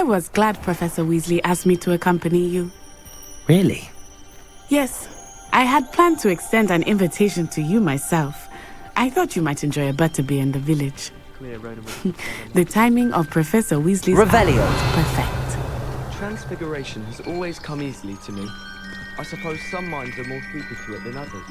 I was glad Professor Weasley asked me to accompany you. Really? Yes. I had planned to extend an invitation to you myself. I thought you might enjoy a butterbeer in the village. The timing of Professor Weasley's Revelio was perfect. Transfiguration has always come easily to me. I suppose some minds are more suited to it than others.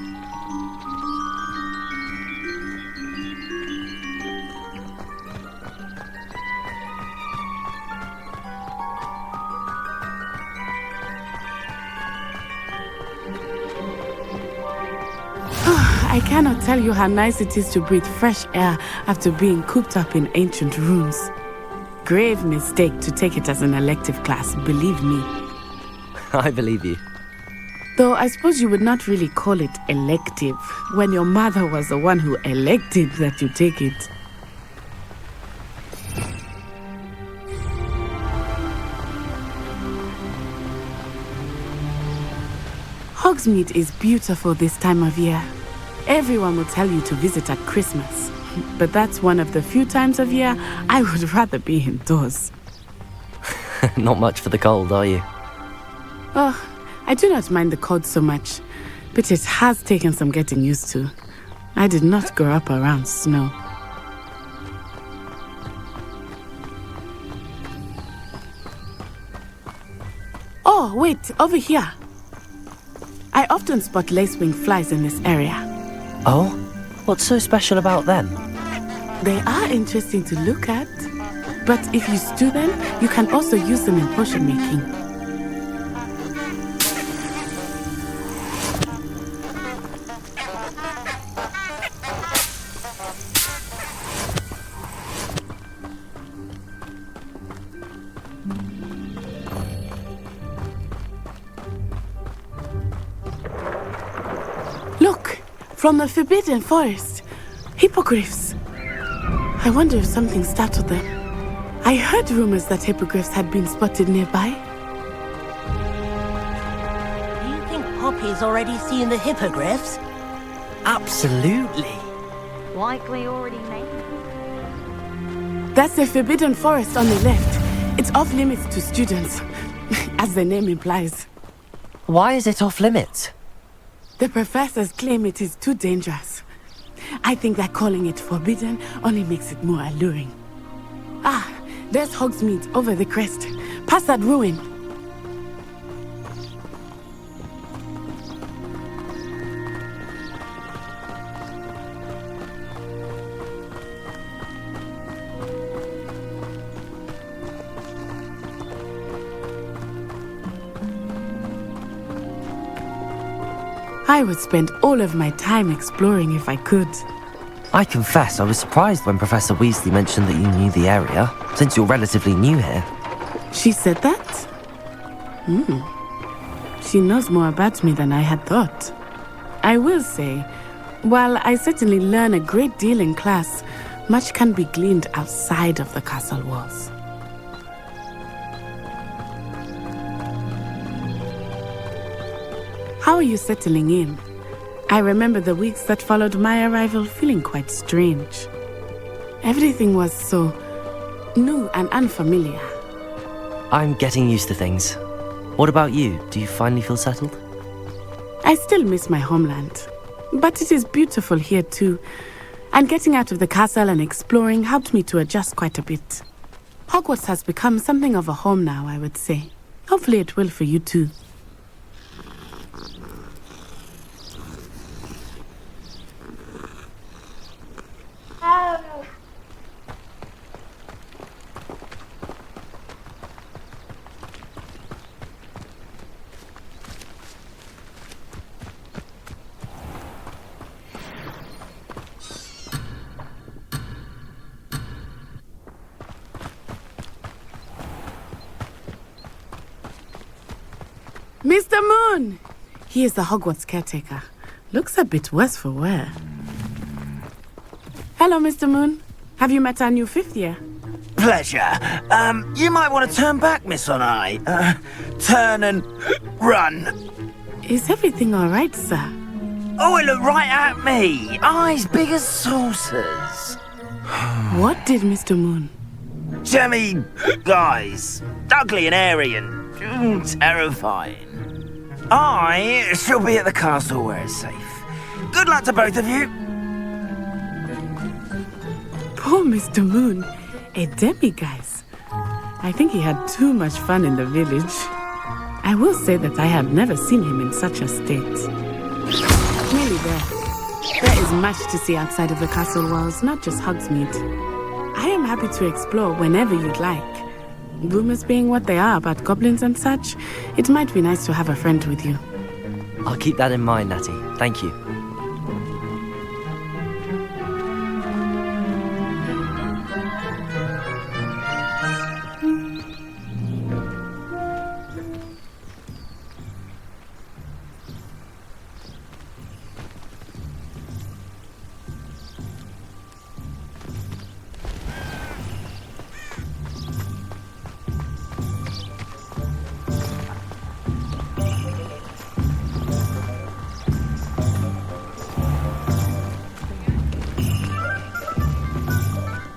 I cannot tell you how nice it is to breathe fresh air after being cooped up in ancient rooms. Grave mistake to take it as an elective class, believe me. I believe you. Though I suppose you would not really call it elective when your mother was the one who elected that you take it. Hogsmeade is beautiful this time of year. Everyone will tell you to visit at Christmas, but that's one of the few times of year I would rather be indoors. Not much for the cold, are you? Oh, I do not mind the cold so much, but it has taken some getting used to. I did not grow up around snow. Oh, wait, over here. I often spot lacewing flies in this area. Oh? What's so special about them? They are interesting to look at, but if you stew them, you can also use them in potion making. Look, from the Forbidden Forest, hippogriffs. I wonder if something startled them. I heard rumors that hippogriffs had been spotted nearby. Do you think Poppy's already seen the hippogriffs? Absolutely. Like we already made. That's the Forbidden Forest on the left. It's off limits to students, as the name implies. Why is it off limits? The professors claim it is too dangerous. I think that calling it forbidden only makes it more alluring. Ah, there's Hogsmeade over the crest, past that ruin. I would spend all of my time exploring if I could. I confess I was surprised when Professor Weasley mentioned that you knew the area, since you're relatively new here. She said that? She knows more about me than I had thought. I will say, while I certainly learn a great deal in class, much can be gleaned outside of the castle walls. How are you settling in? I remember the weeks that followed my arrival feeling quite strange. Everything was so new and unfamiliar. I'm getting used to things. What about you? Do you finally feel settled? I still miss my homeland, but it is beautiful here too. And getting out of the castle and exploring helped me to adjust quite a bit. Hogwarts has become something of a home now, I would say. Hopefully it will for you too. Mr. Moon! He is the Hogwarts caretaker. Looks a bit worse for wear. Hello, Mr. Moon. Have you met our new fifth year? Pleasure. You might want to turn back, Miss Onai. Turn and run. Is everything all right, sir? Oh, it looked right at me. Eyes big as saucers. What did Mr. Moon? Jemmy guys. Ugly and airy and terrifying. I shall be at the castle where it's safe. Good luck to both of you. Poor Mr. Moon. A demiguise. I think he had too much fun in the village. I will say that I have never seen him in such a state. Nearly there. There is much to see outside of the castle walls, not just Hogsmeade. I am happy to explore whenever you'd like. Rumors being what they are about goblins and such, it might be nice to have a friend with you. I'll keep that in mind, Natty. Thank you.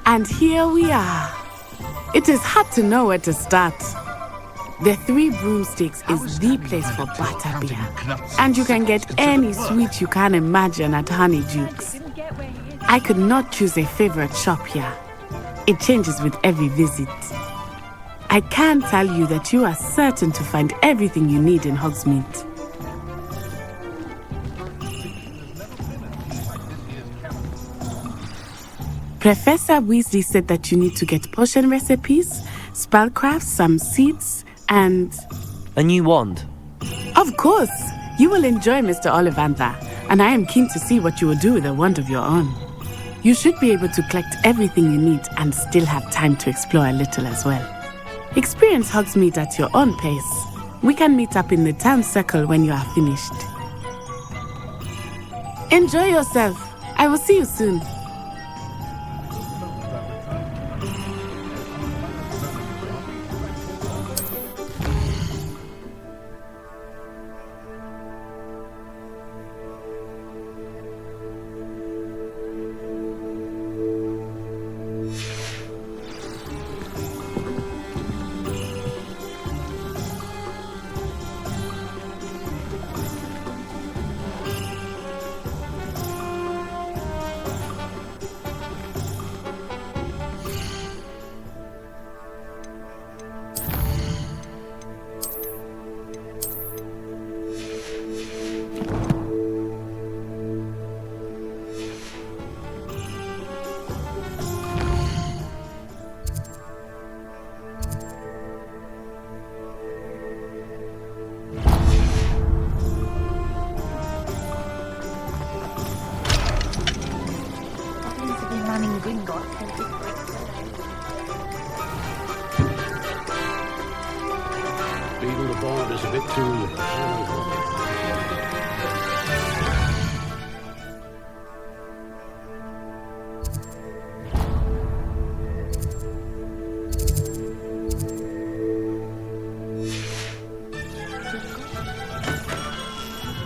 And here we are. It is hard to know where to start. The Three Broomsticks is the place for butterbeer. And you can get any sweet you can imagine at Honeydukes. I could not choose a favorite shop here. It changes with every visit. I can tell you that you are certain to find everything you need in Hogsmeade. Professor Weasley said that you need to get potion recipes, spellcrafts, some seeds, and... A new wand. Of course! You will enjoy Mr. Ollivander, and I am keen to see what you will do with a wand of your own. You should be able to collect everything you need and still have time to explore a little as well. Experience Hogsmeade at your own pace. We can meet up in the town circle when you are finished. Enjoy yourself. I will see you soon. Beating the board is a bit too...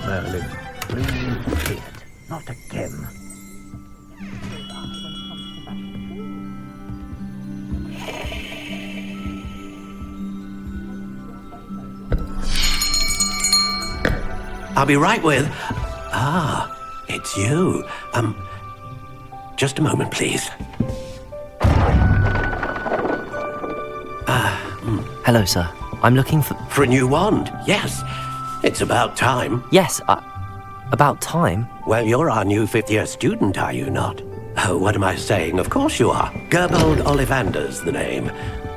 Merlin, please, not again. I'll be right with... Ah, it's you. Just a moment, please. Hello, sir. I'm looking for... For a new wand, yes. It's about time. Yes, about time. Well, you're our new fifth-year student, are you not? Oh, what am I saying? Of course you are. Gerbold Ollivander's the name.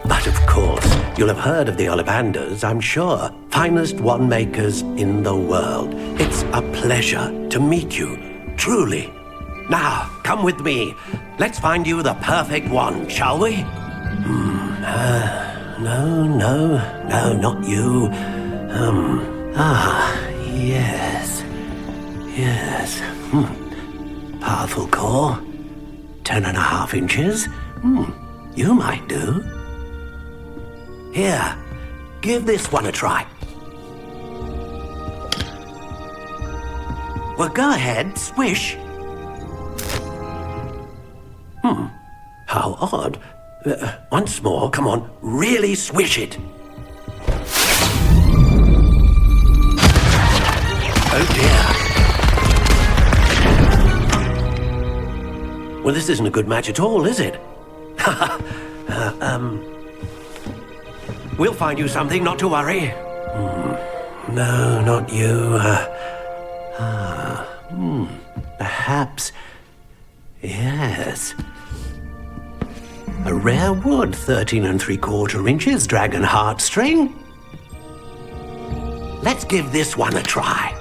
But of course, you'll have heard of the Ollivanders, I'm sure. Finest wand makers in the world. It's a pleasure to meet you, truly. Now, come with me. Let's find you the perfect wand, shall we? No, not you. Yes. Powerful core. 10.5 inches. You might do. Here, give this one a try. Well, go ahead, swish. How odd. Once more, come on, really swish it. Oh dear. Well, this isn't a good match at all, is it? We'll find you something, not to worry. No, not you. Perhaps. Yes. A rare wood, 13 3/4 inches, dragon heartstring. Let's give this one a try.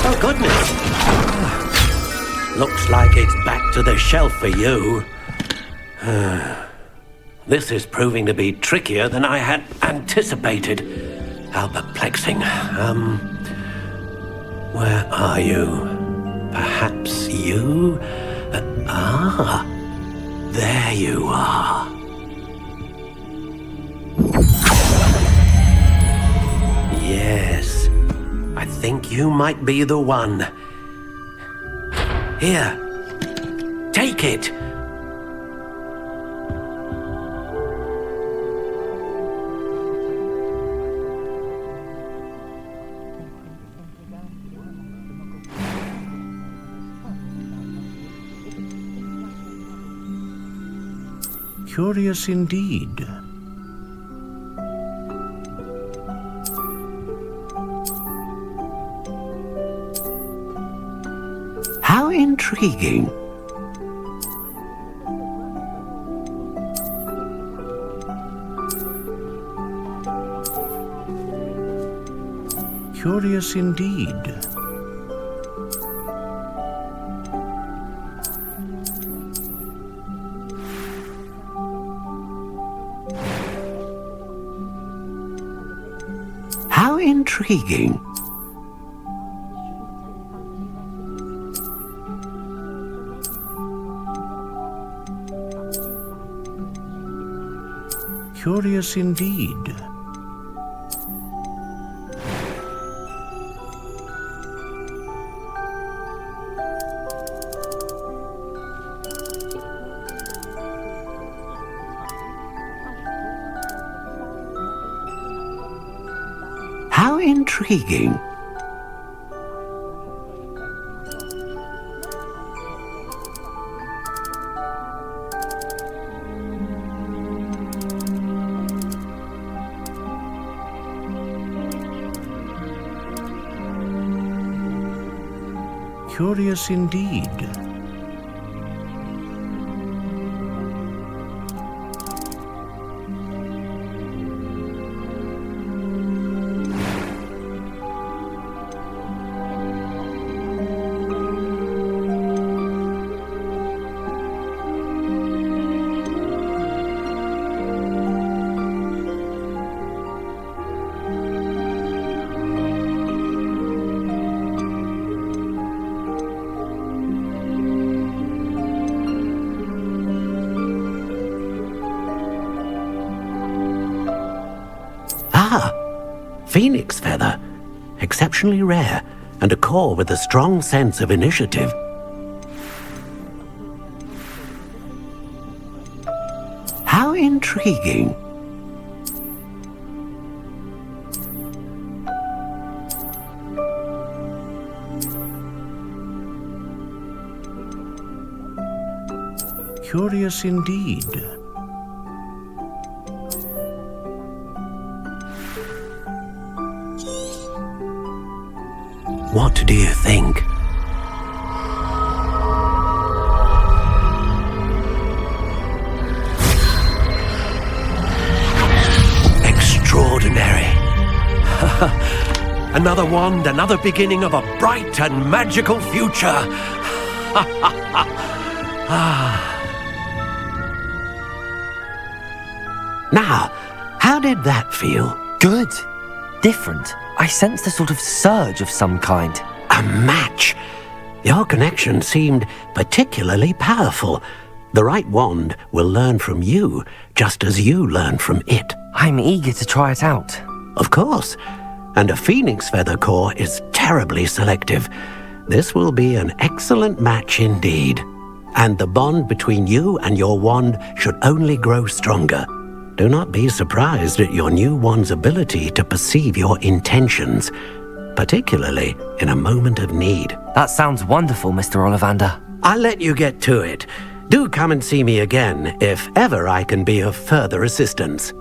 Oh, goodness. Looks like it's back to the shelf for you. This is proving to be trickier than I had anticipated. How perplexing. Where are you? Perhaps you? There you are. Yes, I think you might be the one. Here, take it. Curious indeed. How intriguing. Curious indeed. How intriguing. Curious indeed. How intriguing. Curious indeed. Phoenix feather. Exceptionally rare, and a core with a strong sense of initiative. How intriguing. Curious indeed. What do you think? Extraordinary. Another wand, another beginning of a bright and magical future. Now, how did that feel? Good. Different. I sensed a sort of surge of some kind. A match. Your connection seemed particularly powerful. The right wand will learn from you, just as you learn from it. I'm eager to try it out. Of course. and a phoenix feather core is terribly selective. This will be an excellent match indeed. And the bond between you and your wand should only grow stronger. Do not be surprised at your new wand's ability to perceive your intentions, particularly in a moment of need. That sounds wonderful, Mr. Ollivander. I'll let you get to it. Do come and see me again if ever I can be of further assistance.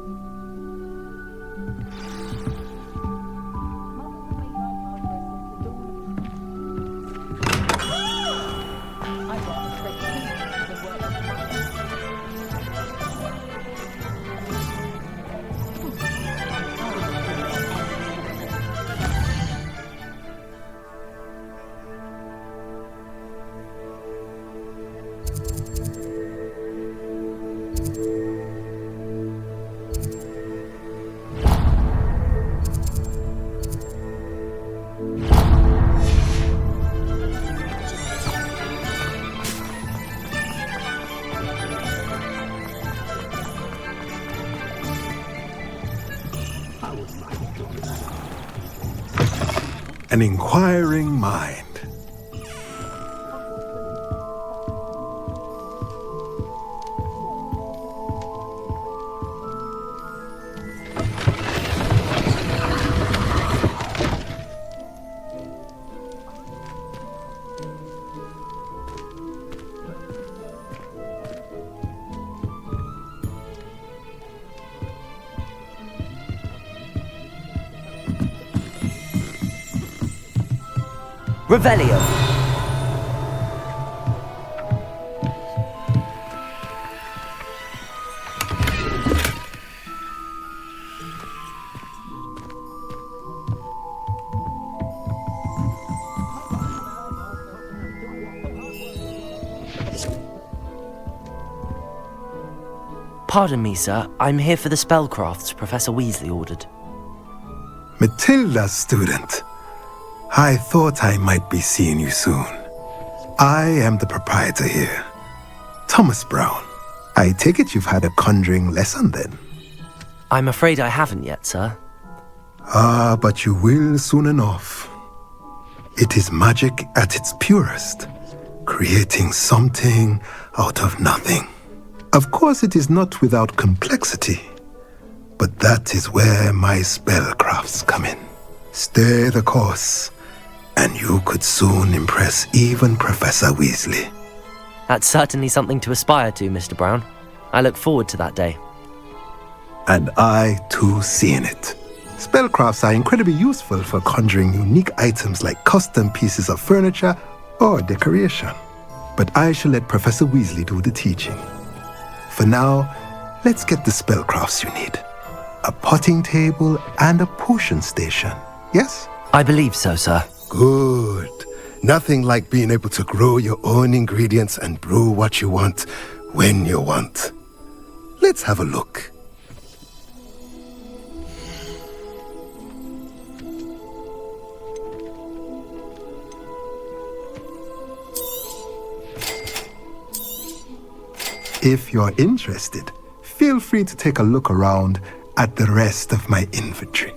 An inquiring mind. Revelio. Pardon me, sir. I'm here for the spellcrafts Professor Weasley ordered. Matilda, student. I thought I might be seeing you soon. I am the proprietor here, Thomas Brown. I take it you've had a conjuring lesson then? I'm afraid I haven't yet, sir. Ah, but you will soon enough. It is magic at its purest, creating something out of nothing. Of course, it is not without complexity, but that is where my spellcrafts come in. Stay the course, and you could soon impress even Professor Weasley. That's certainly something to aspire to, Mr. Brown. I look forward to that day. And I, too, seeing it. Spellcrafts are incredibly useful for conjuring unique items like custom pieces of furniture or decoration. But I shall let Professor Weasley do the teaching. For now, let's get the spellcrafts you need. A potting table and a potion station, yes? I believe so, sir. Good. Nothing like being able to grow your own ingredients and brew what you want when you want. Let's have a look. If you're interested, feel free to take a look around at the rest of my inventory.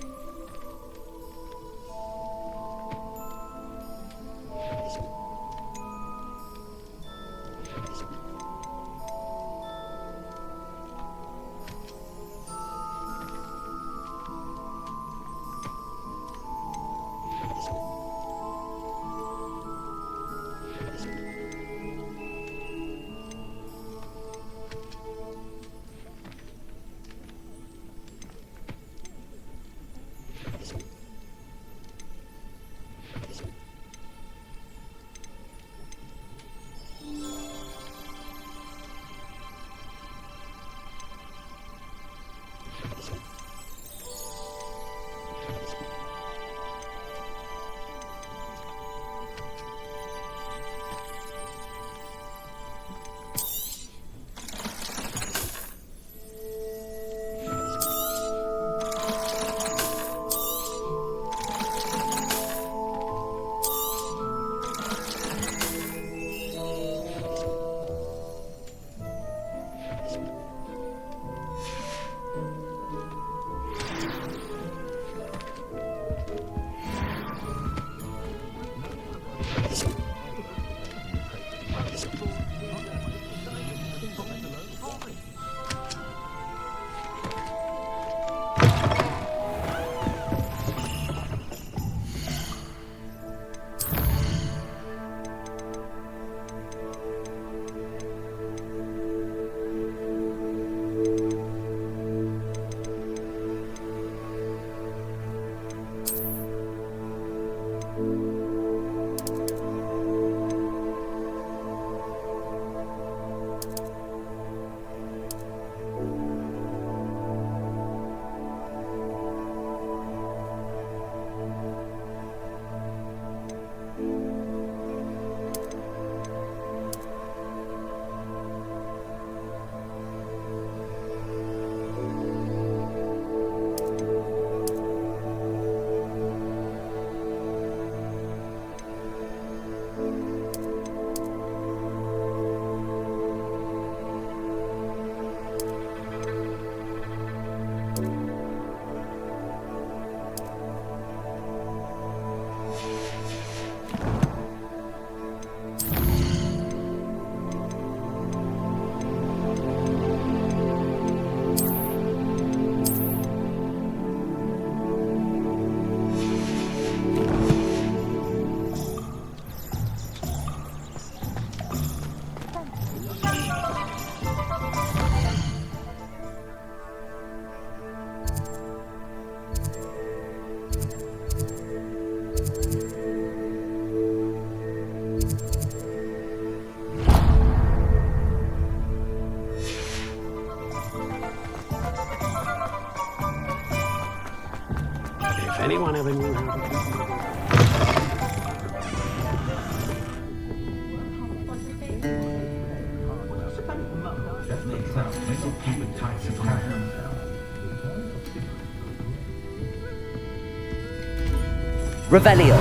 Revelio.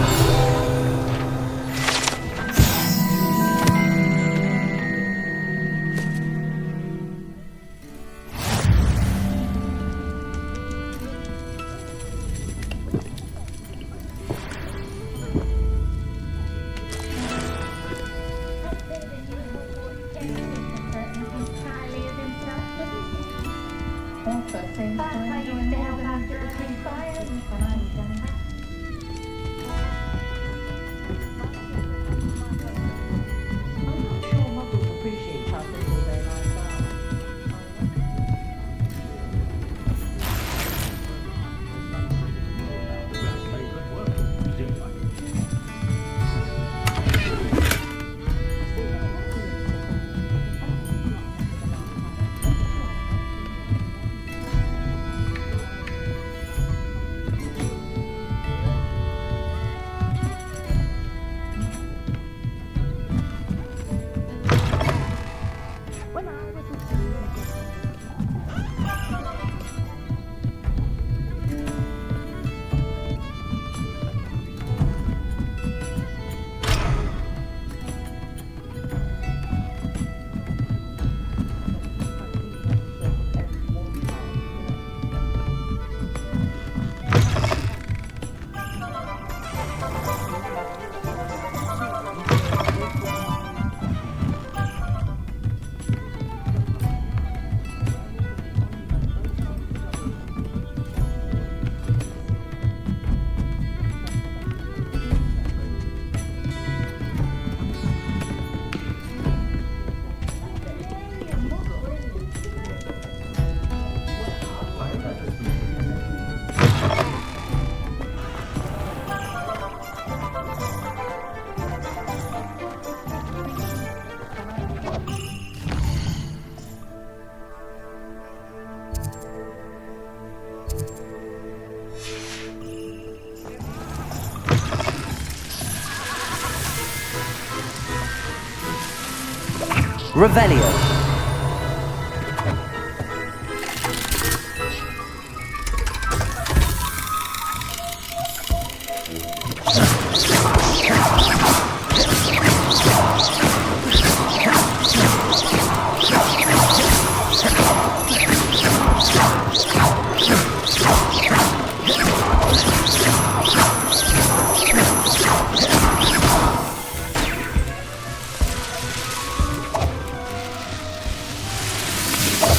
Revelio.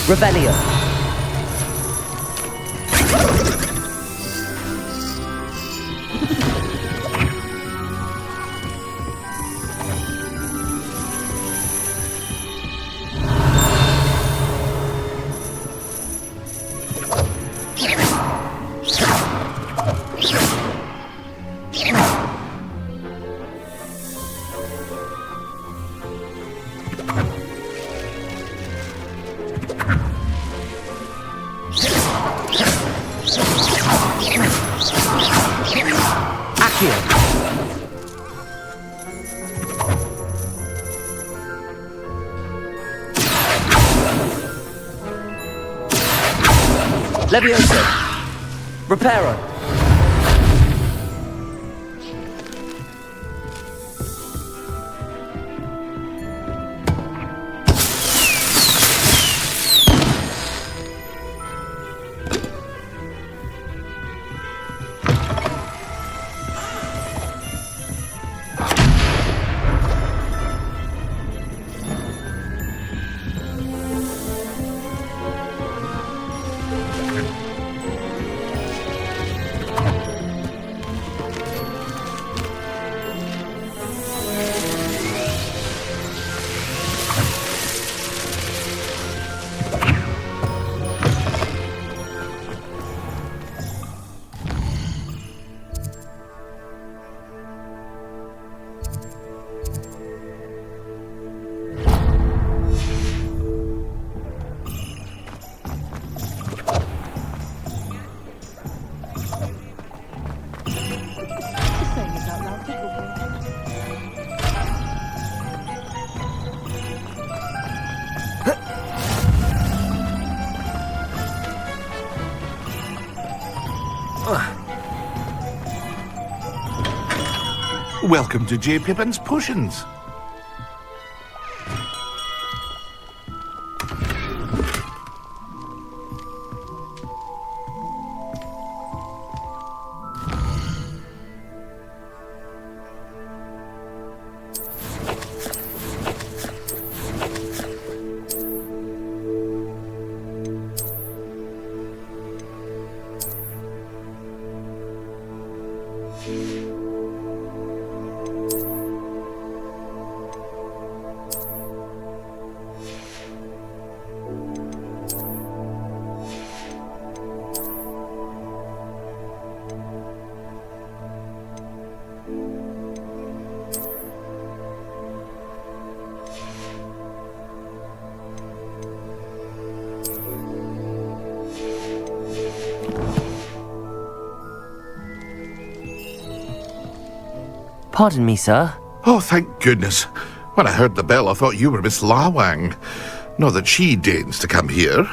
Revelio. Levioso. Reparo. Welcome to J. Pippin's Potions. Pardon me, sir. Oh, thank goodness. When I heard the bell, I thought you were Miss Lawang. Not that she deigns to come here.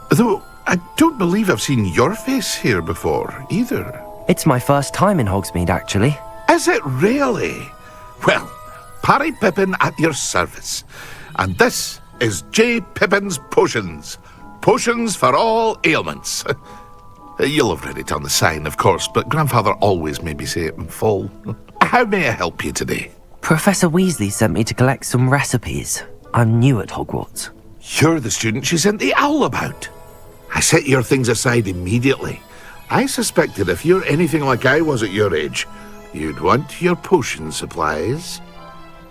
Though, I don't believe I've seen your face here before, either. It's my first time in Hogsmeade, actually. Is it really? Well, Parry Pippin at your service. And this is J. Pippin's Potions. Potions for all ailments. You'll have read it on the sign, of course, but Grandfather always made me say it in full. How may I help you today? Professor Weasley sent me to collect some recipes. I'm new at Hogwarts. You're the student she sent the owl about. I set your things aside immediately. I suspected if you're anything like I was at your age, you'd want your potion supplies.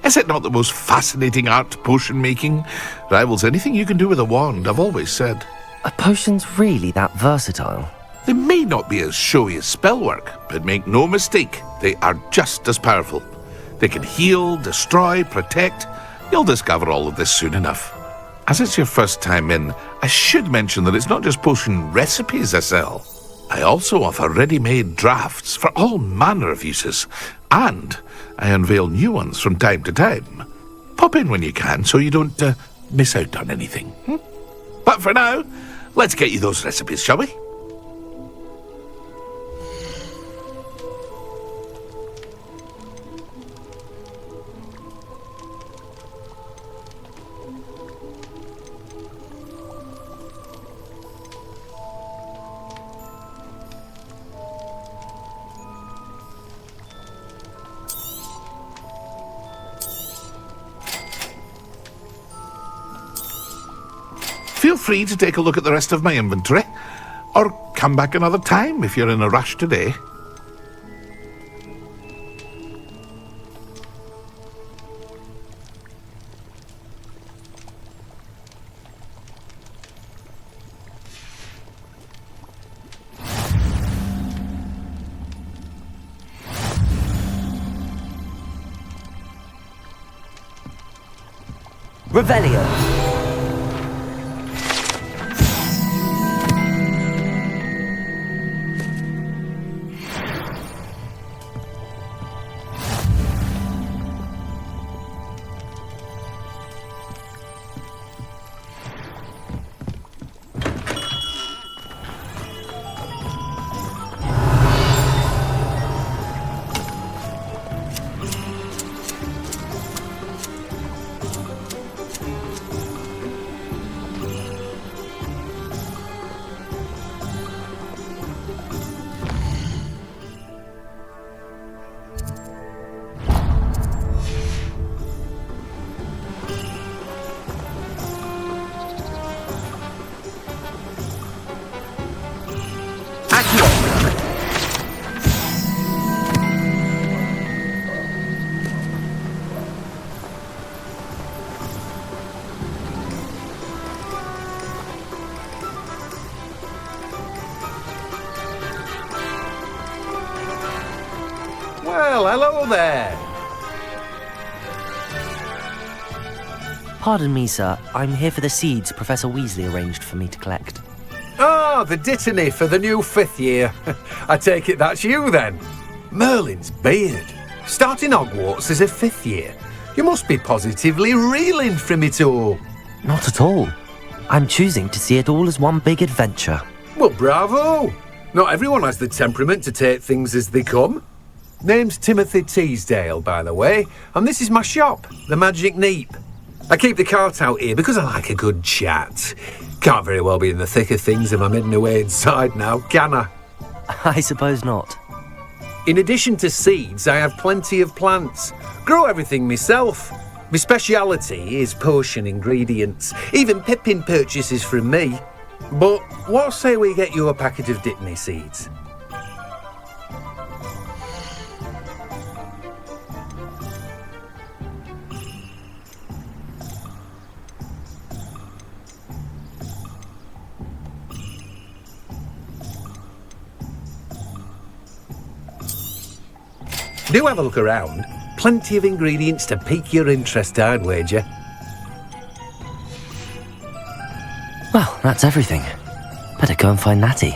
Is it not the most fascinating art, potion making? Rivals anything you can do with a wand, I've always said. Are potions really that versatile? They may not be as showy as spellwork, but make no mistake, they are just as powerful. They can heal, destroy, protect. You'll discover all of this soon enough. As it's your first time in, I should mention that it's not just potion recipes I sell. I also offer ready-made drafts for all manner of uses, and I unveil new ones from time to time. Pop in when you can so you don't miss out on anything. But for now, let's get you those recipes, shall we? Feel free to take a look at the rest of my inventory, or come back another time if you're in a rush today. Revelio. Well, hello there. Pardon me, sir. I'm here for the seeds Professor Weasley arranged for me to collect. Ah, the dittany for the new 5th year. I take it that's you, then. Merlin's beard. Starting Hogwarts as a 5th year. You must be positively reeling from it all. Not at all. I'm choosing to see it all as one big adventure. Well, bravo. Not everyone has the temperament to take things as they come. Name's Timothy Teasdale, by the way, and this is my shop, the Magic Neep. I keep the cart out here because I like a good chat. Can't very well be in the thick of things if I'm heading away inside now, can I? I suppose not. In addition to seeds, I have plenty of plants. Grow everything myself. My speciality is potion ingredients. Even Pippin purchases from me. But what say we get you a packet of Dittany seeds? Do have a look around. Plenty of ingredients to pique your interest, I'd wager. Well, that's everything. Better go and find Natty.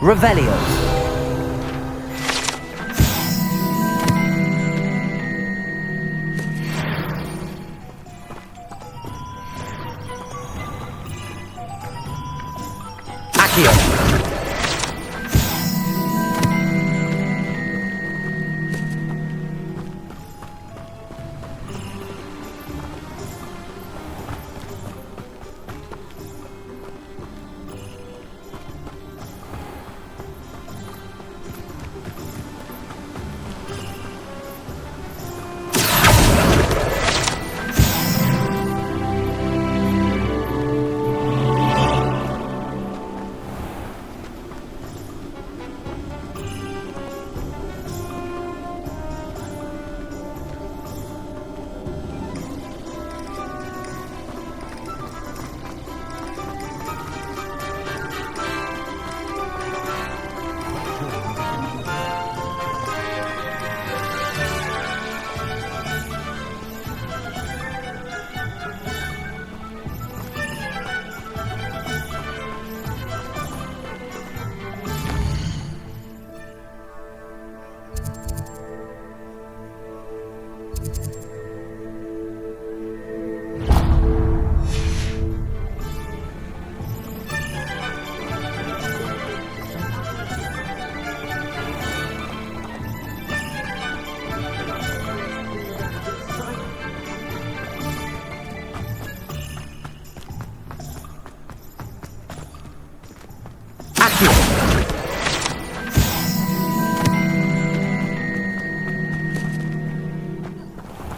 Revelio. Accio.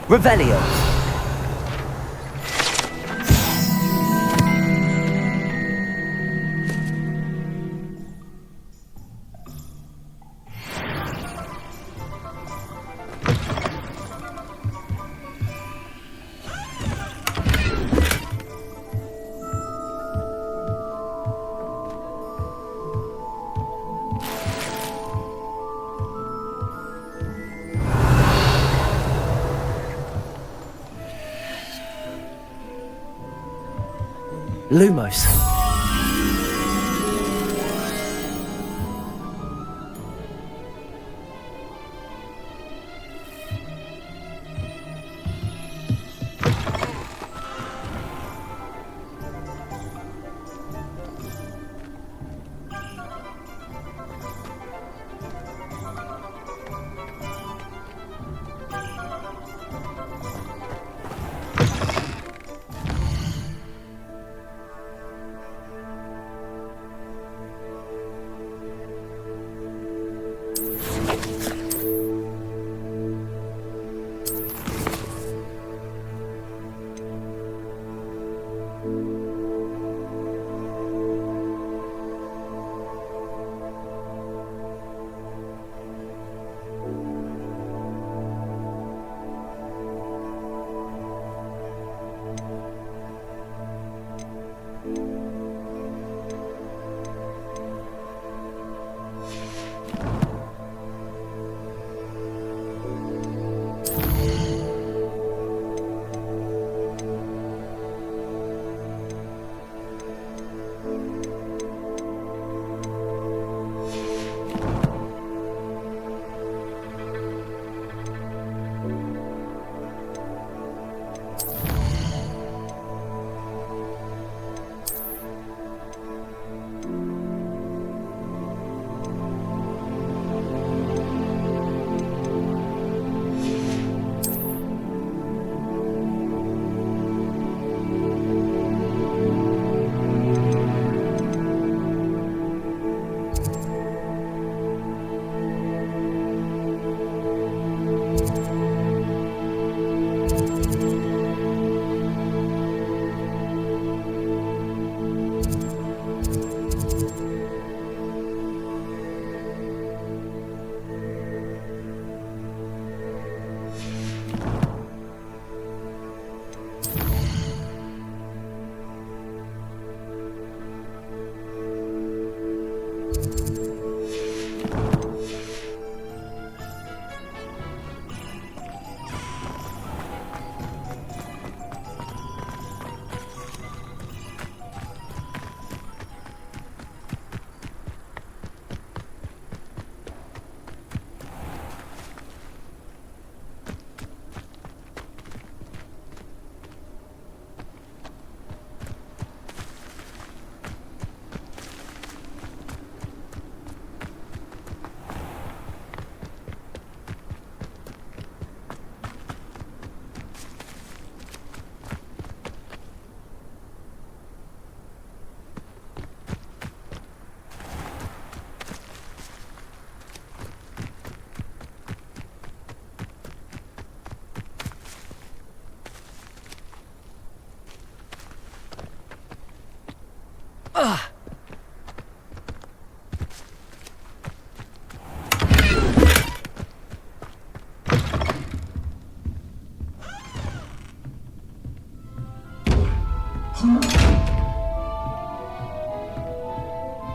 Revelio. Lumos.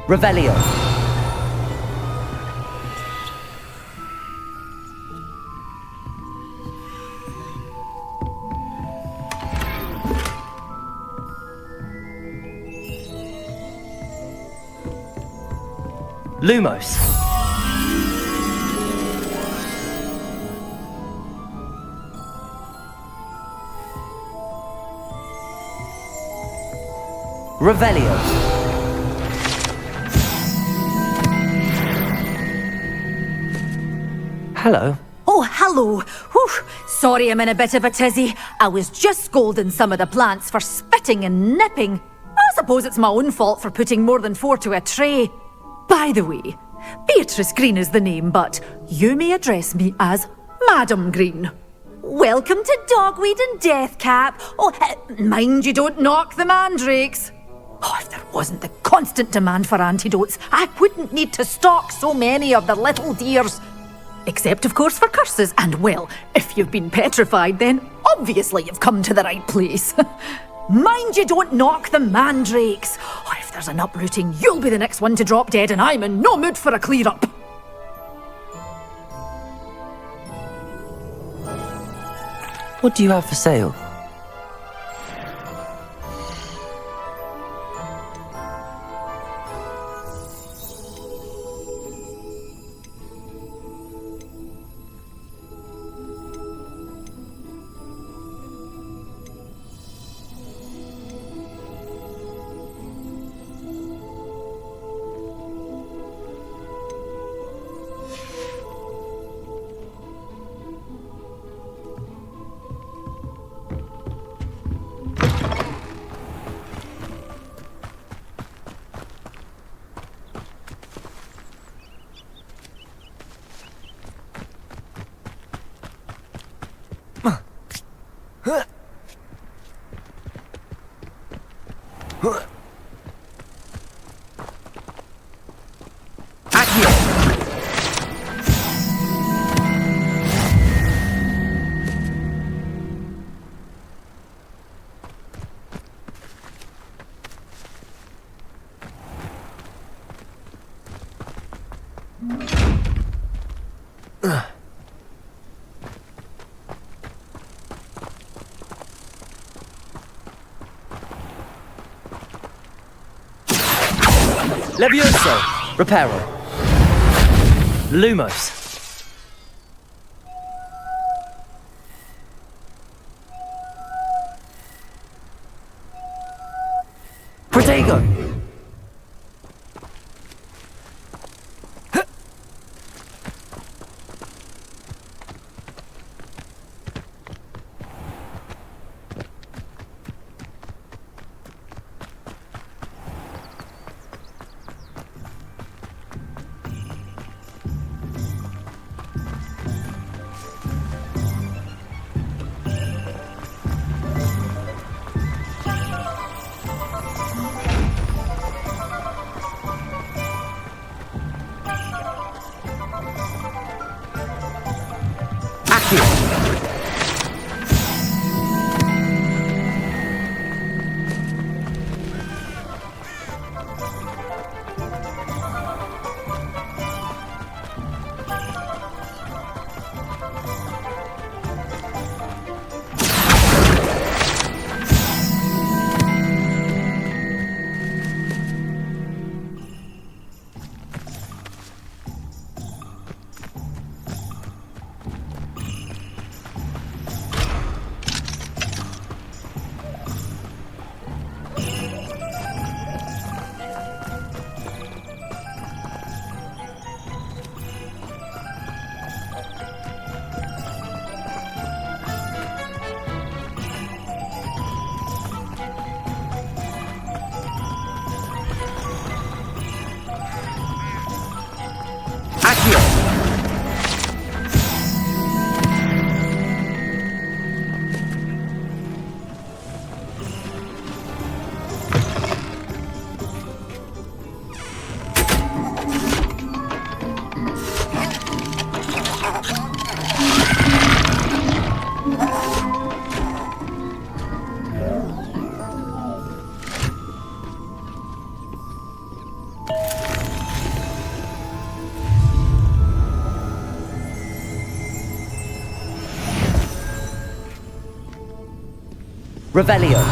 Revelio. Lumos. Revelio. Hello. Oh, hello. Whew. Sorry I'm in a bit of a tizzy. I was just scolding some of the plants for spitting and nipping. I suppose it's my own fault for putting more than 4 to a tray. By the way, Beatrice Green is the name, but you may address me as Madam Green. Welcome to Dogweed and Deathcap. Oh, mind you don't knock the mandrakes. Oh, if there wasn't the constant demand for antidotes, I wouldn't need to stock so many of the little dears. Except, of course, for curses. And, well, if you've been petrified, then obviously you've come to the right place. Mind you don't knock the mandrakes. Oh, if there's an uprooting, you'll be the next one to drop dead, and I'm in no mood for a clear-up. What do you have for sale? Levioso. Reparo. Lumos. Protego. Revelio.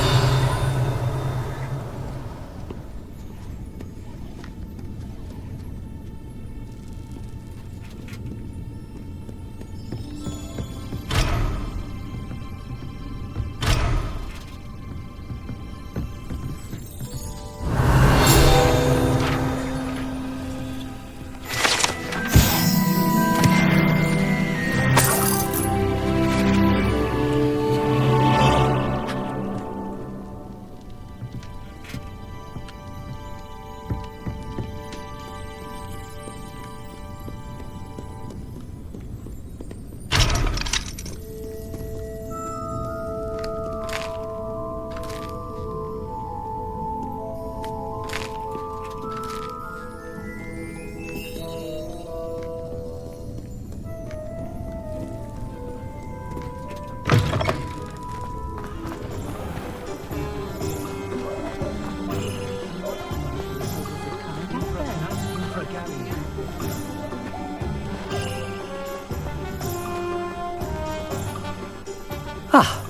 Ah,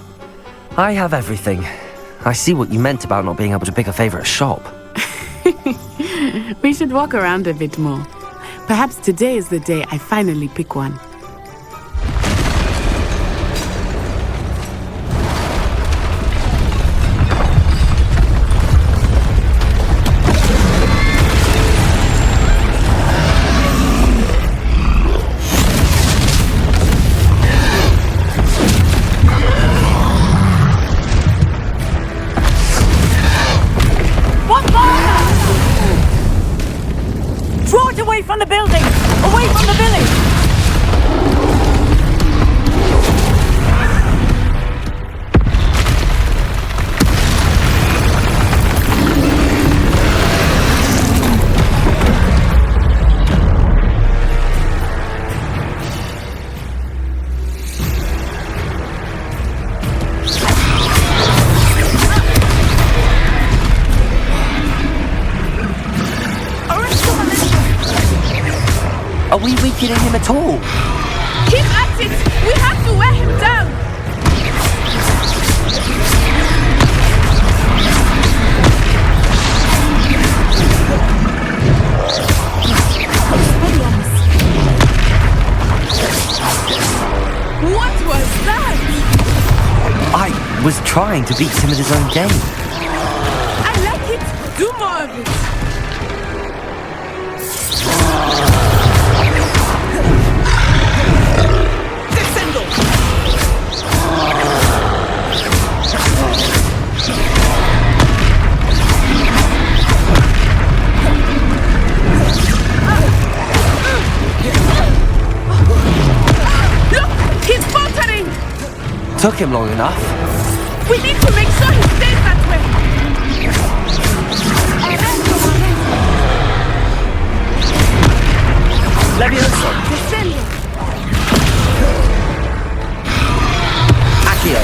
I have everything. I see what you meant about not being able to pick a favourite shop. We should walk around a bit more. Perhaps today is the day I finally pick one. From the building! Away from the village! Are we weakening him at all? Keep at it! We have to wear him down! What was that? I was trying to beat him at his own game. I like it! Do more of it! Took him long enough. We need to make sure he stays that way. Levioso. Accio.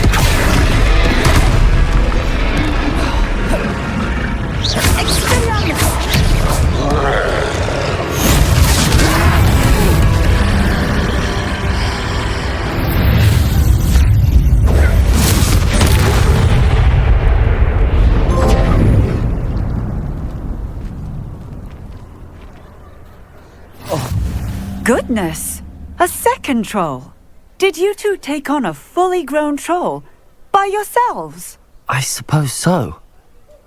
Goodness! A second troll! Did you two take on a fully grown troll? By yourselves? I suppose so.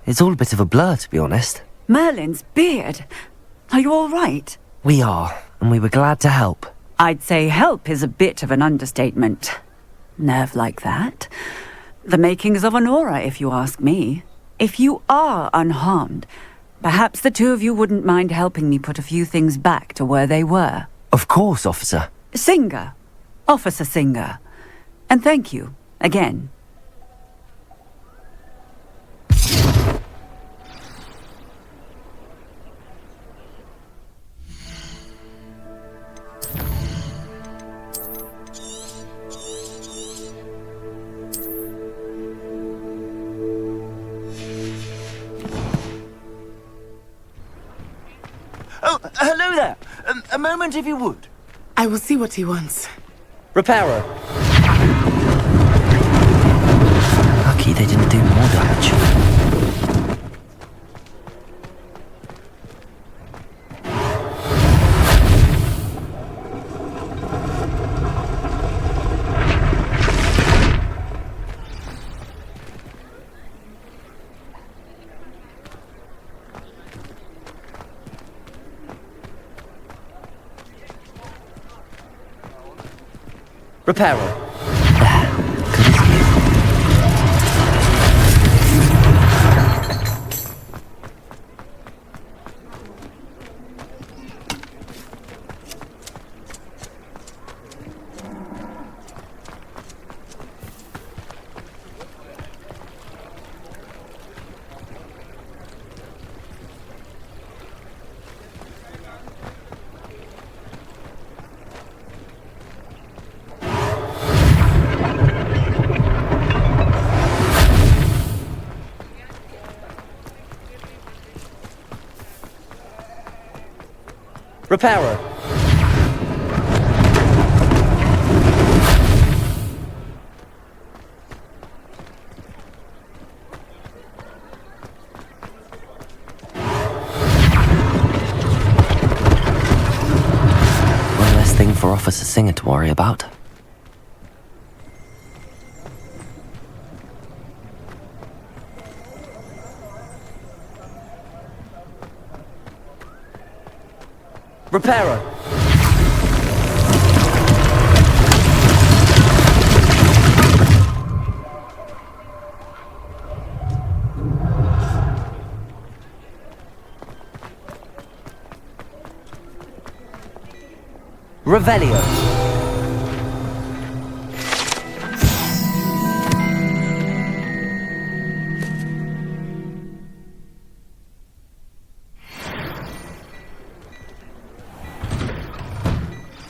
It's all a bit of a blur, to be honest. Merlin's beard. Are you all right? We are, and we were glad to help. I'd say help is a bit of an understatement. Nerve like that. The makings of an aura, if you ask me. If you are unharmed, perhaps the two of you wouldn't mind helping me put a few things back to where they were. Of course, officer. Singer. Officer Singer. And thank you, again. Oh, hello there. A moment if you would. I will see what he wants. Reparo. Lucky they didn't do more damage. Reparo. Reparo. One less thing for Officer Singer to worry about. Reparo. Revelio.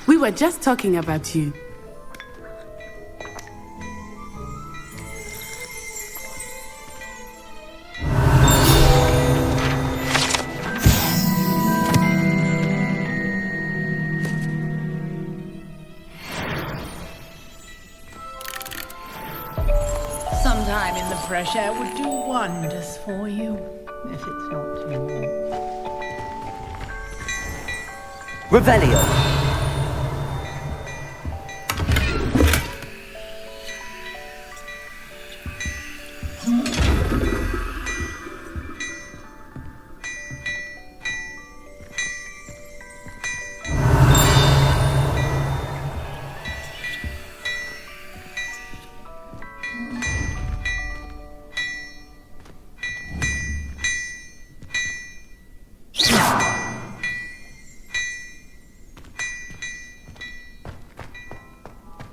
We were just talking about you. Sometime in the fresh air would do wonders for you, if it's not too warm. Revelio.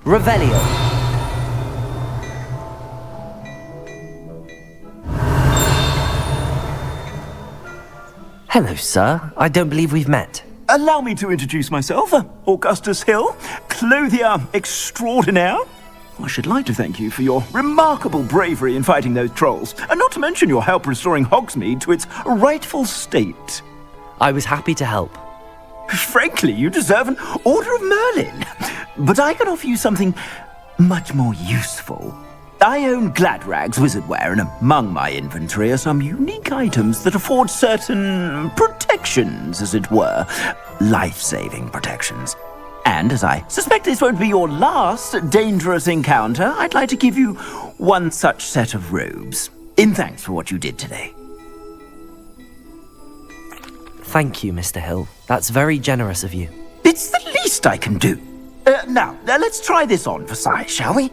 Revelio. Hello, sir. I don't believe we've met. Allow me to introduce myself, Augustus Hill, clothier extraordinaire. I should like to thank you for your remarkable bravery in fighting those trolls, and not to mention your help restoring Hogsmeade to its rightful state. I was happy to help. Frankly, you deserve an Order of Merlin. But I can offer you something much more useful. I own Gladrag's wizardware, and among my inventory are some unique items that afford certain protections, as it were. Life-saving protections. And as I suspect this won't be your last dangerous encounter, I'd like to give you one such set of robes, in thanks for what you did today. Thank you, Mr. Hill. That's very generous of you. It's the least I can do. Now, let's try this on for size, shall we?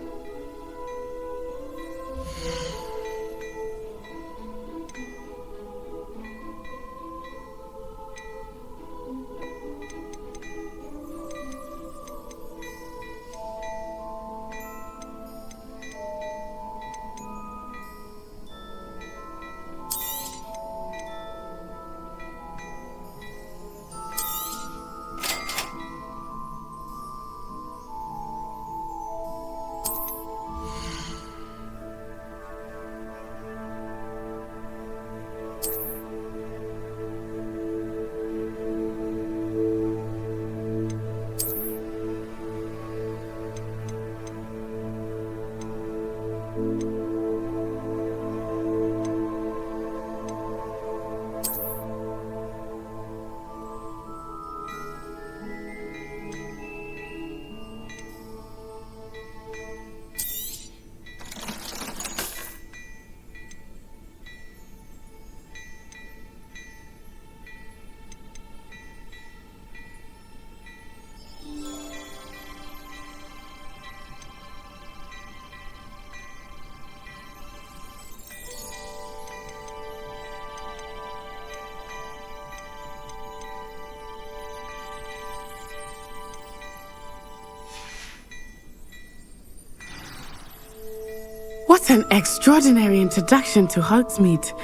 What an extraordinary introduction to Hogsmeade.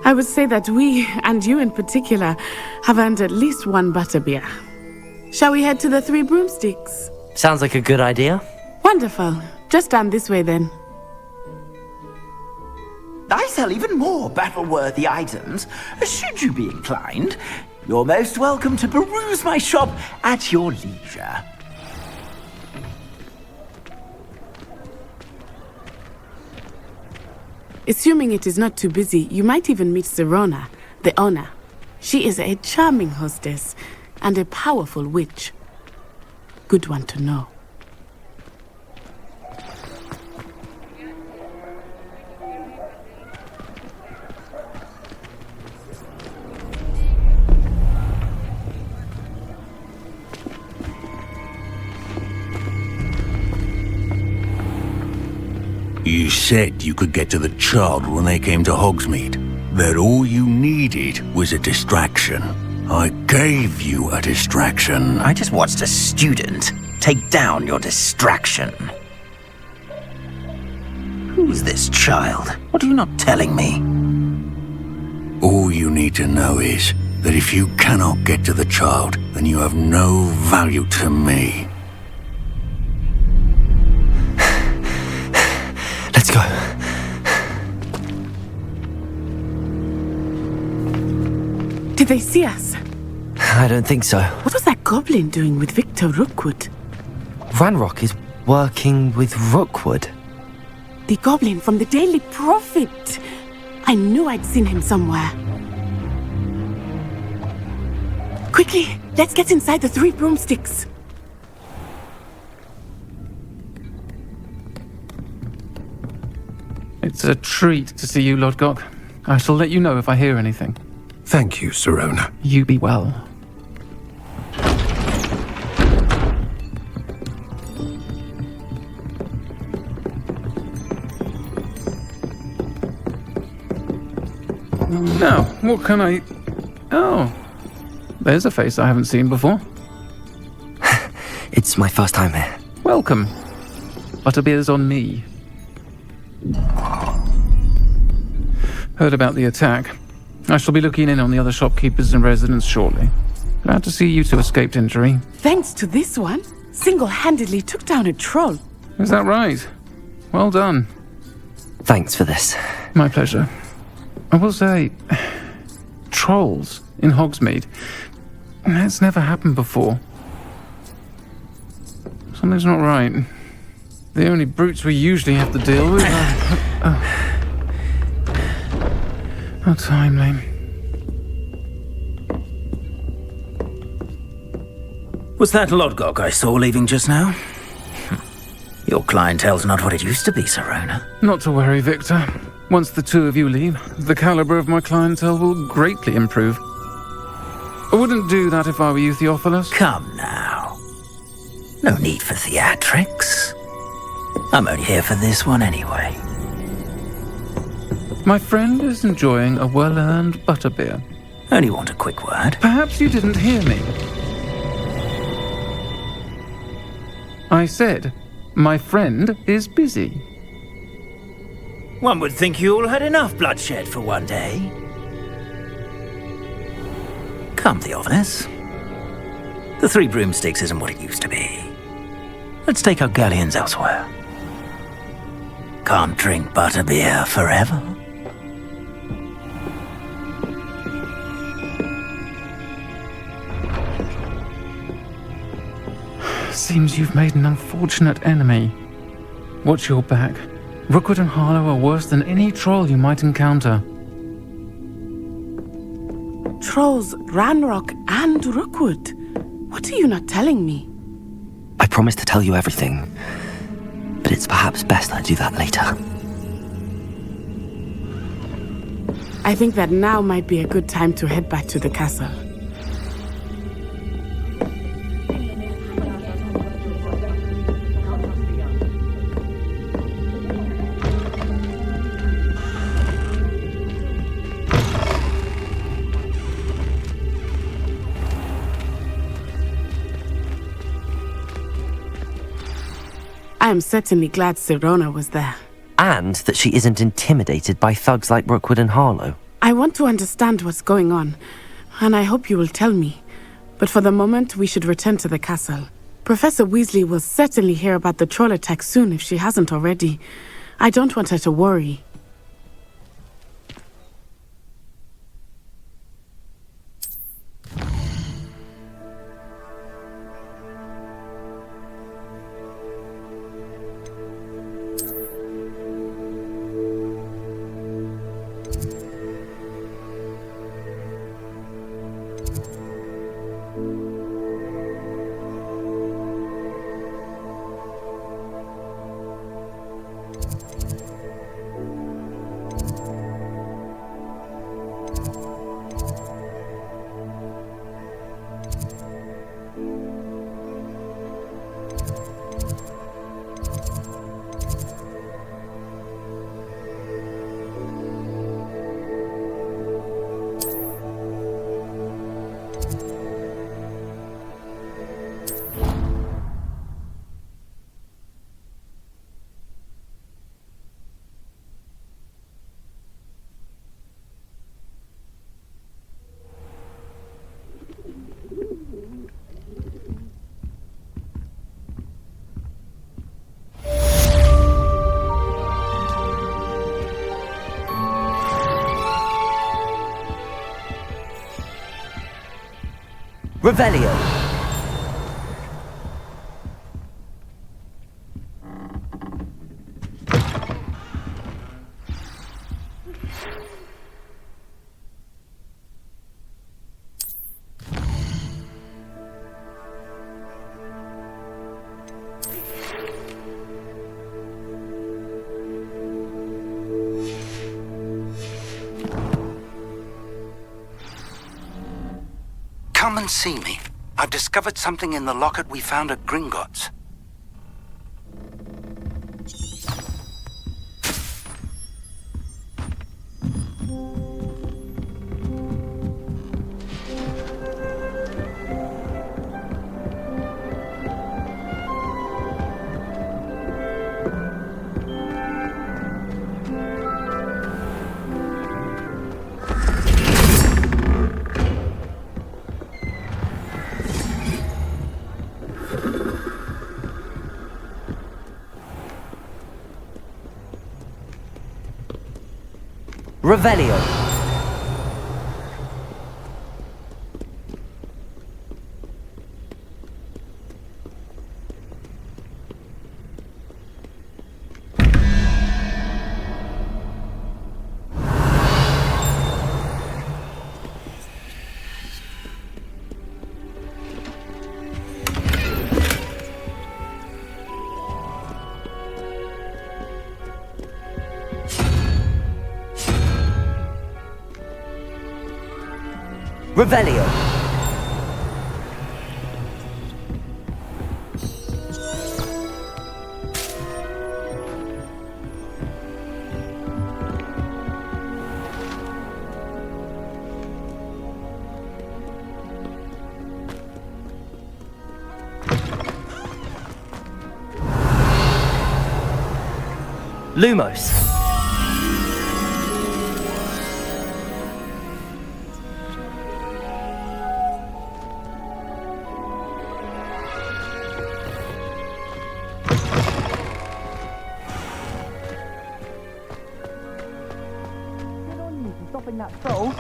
I would say that we, and you in particular, have earned at least one butterbeer. Shall we head to the Three Broomsticks? Sounds like a good idea. Wonderful. Just down this way then. I sell even more battle-worthy items, should you be inclined. You're most welcome to peruse my shop at your leisure. Assuming it is not too busy, you might even meet Sirona, the owner. She is a charming hostess and a powerful witch. Good one to know. You said you could get to the child when they came to Hogsmeade. That all you needed was a distraction. I gave you a distraction. I just watched a student take down your distraction. Who's this child? What are you not telling me? All you need to know is that if you cannot get to the child, then you have no value to me. Let's go. Did they see us? I don't think so. What was that goblin doing with Victor Rookwood? Ranrock is working with Rookwood. The goblin from the Daily Prophet. I knew I'd seen him somewhere. Quickly, let's get inside the Three Broomsticks. It's a treat to see you, Lodgok. I shall let you know if I hear anything. Thank you, Sirona. You be well. Now, what can I... Oh, there's a face I haven't seen before. It's my first time here. Welcome. Butterbeer's on me. Heard about the attack. I shall be looking in on the other shopkeepers and residents shortly. Glad to see you two escaped injury. Thanks to this one, single-handedly took down a troll. Is that right? Well done. Thanks for this. My pleasure. I will say, trolls in Hogsmeade. That's never happened before. Something's not right. The only brutes we usually have to deal with are... How timely. Was that Lodgok I saw leaving just now? Your clientele's not what it used to be, Sirona. Not to worry, Victor. Once the two of you leave, the caliber of my clientele will greatly improve. I wouldn't do that if I were you, Theophilus. Come now. No need for theatrics. I'm only here for this one anyway. My friend is enjoying a well-earned butterbeer. Only want a quick word. Perhaps you didn't hear me. I said, my friend is busy. One would think you all had enough bloodshed for one day. Come, Theophilus. The Three Broomsticks isn't what it used to be. Let's take our galleons elsewhere. Can't drink butterbeer forever. Seems you've made an unfortunate enemy. Watch your back. Rookwood and Harlow are worse than any troll you might encounter. Trolls, Ranrock, and Rookwood. What are you not telling me? I promised to tell you everything, but it's perhaps best I do that later. I think that now might be a good time to head back to the castle. I am certainly glad Sirona was there. And that she isn't intimidated by thugs like Rookwood and Harlow. I want to understand what's going on, and I hope you will tell me. But for the moment, we should return to the castle. Professor Weasley will certainly hear about the troll attack soon if she hasn't already. I don't want her to worry. Revelio. Come and see me. I've discovered something in the locket we found at Gringotts. Revelio. Revelio. Lumos. Stopping that troll.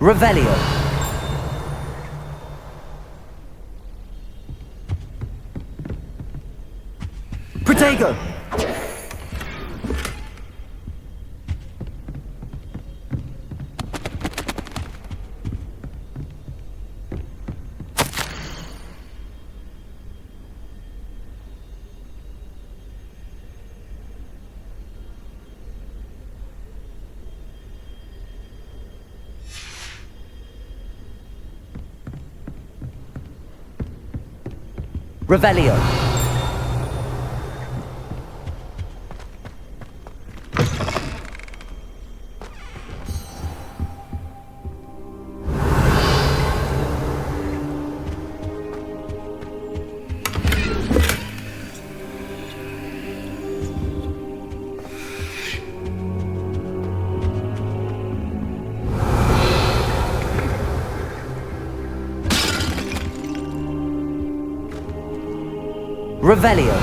Revelio. Protego. Revelio. Revelio.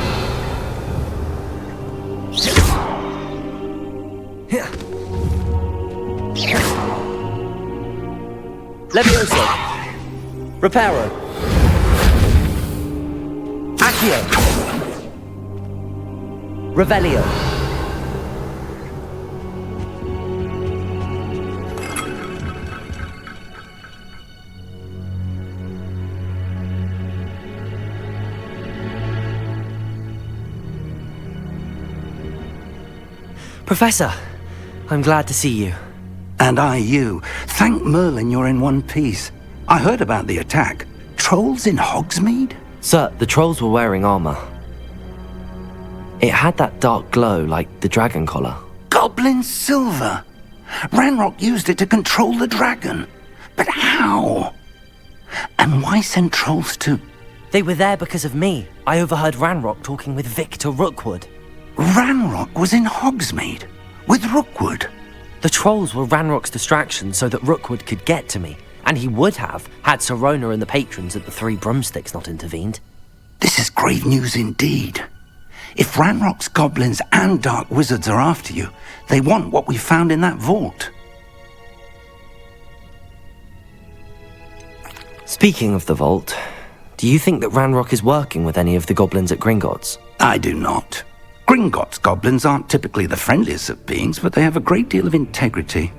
Levioso. Reparo. Accio. Revelio. Professor, I'm glad to see you. And I you. Thank Merlin you're in one piece. I heard about the attack. Trolls in Hogsmeade? Sir, the trolls were wearing armor. It had that dark glow like the dragon collar. Goblin silver! Ranrock used it to control the dragon. But how? And why send trolls to... They were there because of me. I overheard Ranrock talking with Victor Rookwood. Ranrock was in Hogsmeade? With Rookwood? The trolls were Ranrock's distraction so that Rookwood could get to me. And he would have, had Sirona and the patrons at the Three Broomsticks not intervened. This is grave news indeed. If Ranrock's goblins and dark wizards are after you, they want what we found in that vault. Speaking of the vault, do you think that Ranrock is working with any of the goblins at Gringotts? I do not. Gringotts goblins aren't typically the friendliest of beings, but they have a great deal of integrity.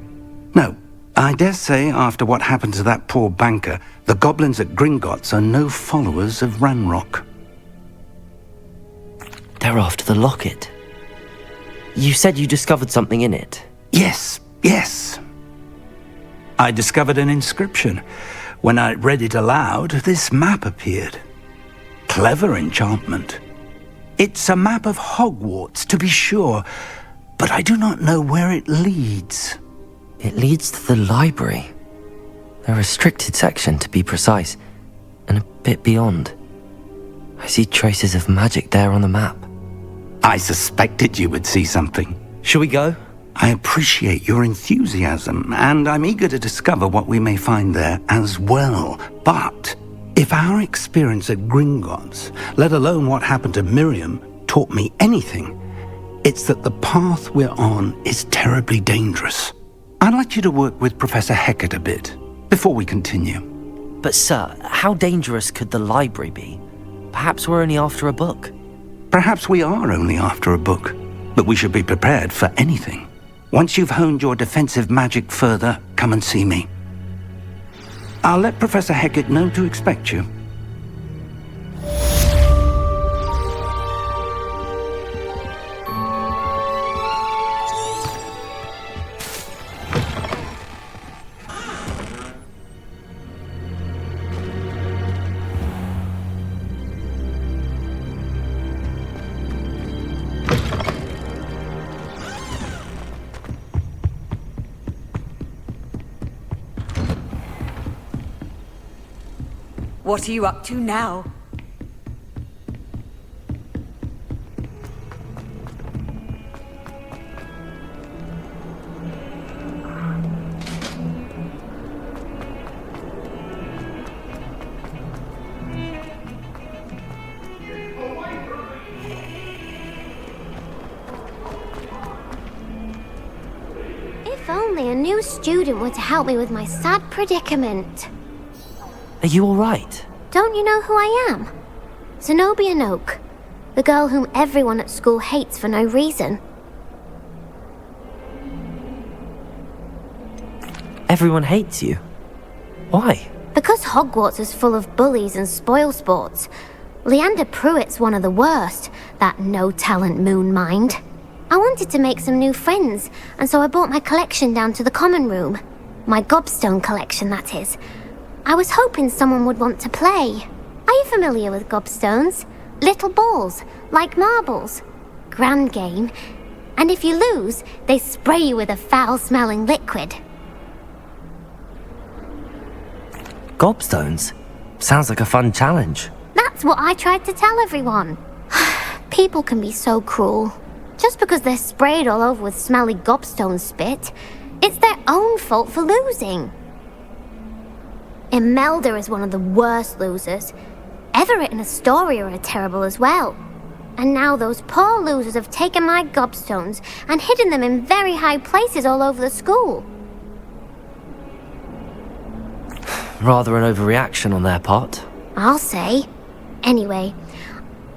No, I dare say after what happened to that poor banker, the goblins at Gringotts are no followers of Ranrock. They're after the locket. You said you discovered something in it. Yes. I discovered an inscription. When I read it aloud, this map appeared. Clever enchantment. It's a map of Hogwarts, to be sure, but I do not know where it leads. It leads to the library. A restricted section, to be precise, and a bit beyond. I see traces of magic there on the map. I suspected you would see something. Shall we go? I appreciate your enthusiasm, and I'm eager to discover what we may find there as well. But if our experience at Gringotts, let alone what happened to Miriam, taught me anything, it's that the path we're on is terribly dangerous. I'd like you to work with Professor Hecat a bit, before we continue. But sir, how dangerous could the library be? Perhaps we're only after a book. Perhaps we are only after a book, but we should be prepared for anything. Once you've honed your defensive magic further, come and see me. I'll let Professor Hecat know to expect you. What are you up to now? If only new student were to help me with my sad predicament. Are you alright? Don't you know who I am? Zenobia Noak, the girl whom everyone at school hates for no reason. Everyone hates you? Why? Because Hogwarts is full of bullies and spoilsports. Leander Pruitt's one of the worst, that no-talent moon mind. I wanted to make some new friends, and so I brought my collection down to the common room. My gobstone collection, that is. I was hoping someone would want to play. Are you familiar with gobstones? Little balls, like marbles. Grand game. And if you lose, they spray you with a foul-smelling liquid. Gobstones? Sounds like a fun challenge. That's what I tried to tell everyone. People can be so cruel. Just because they're sprayed all over with smelly gobstone spit, it's their own fault for losing. Imelda is one of the worst losers. Everett and Astoria are terrible as well. And now those poor losers have taken my gobstones and hidden them in very high places all over the school. Rather an overreaction on their part. I'll say. Anyway,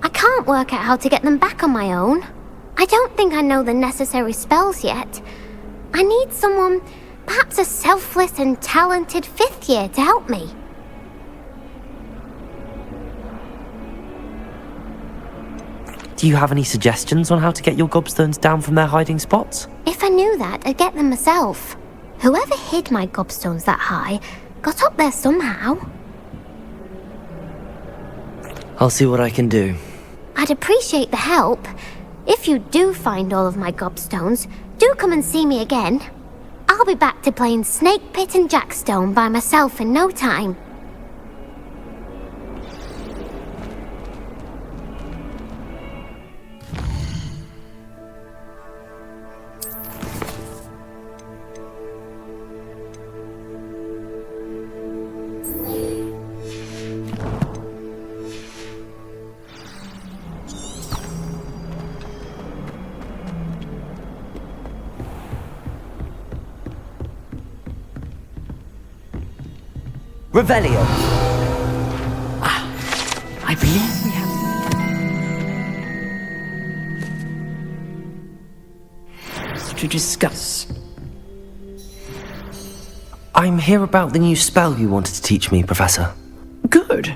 I can't work out how to get them back on my own. I don't think I know the necessary spells yet. I need someone, perhaps a selfless and talented 5th year to help me. Do you have any suggestions on how to get your gobstones down from their hiding spots? If I knew that, I'd get them myself. Whoever hid my gobstones that high got up there somehow. I'll see what I can do. I'd appreciate the help. If you do find all of my gobstones, do come and see me again. I'll be back to playing Snake Pit and Jackstone by myself in no time. Revelio. I believe we have to discuss. I'm here about the new spell you wanted to teach me, Professor. Good.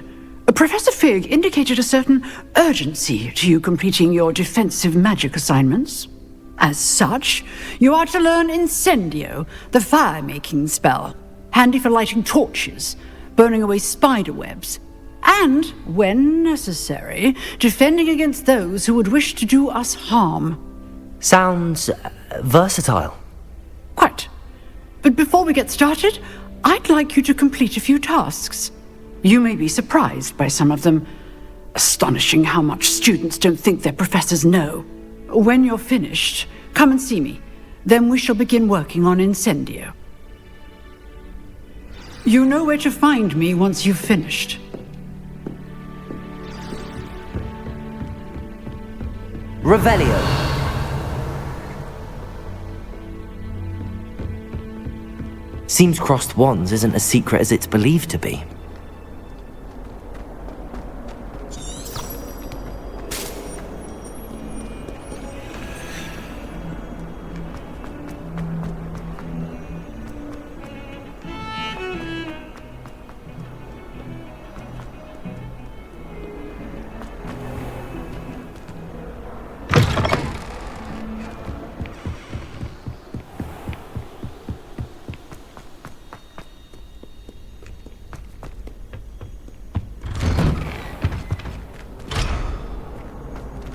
Professor Fig indicated a certain urgency to you completing your defensive magic assignments. As such, you are to learn Incendio, the fire-making spell, handy for lighting torches, burning away spider webs, and, when necessary, defending against those who would wish to do us harm. Sounds versatile. Quite. But before we get started, I'd like you to complete a few tasks. You may be surprised by some of them. Astonishing how much students don't think their professors know. When you're finished, come and see me. Then we shall begin working on Incendio. You know where to find me once you've finished. Revelio. Seems crossed wands isn't as secret as it's believed to be.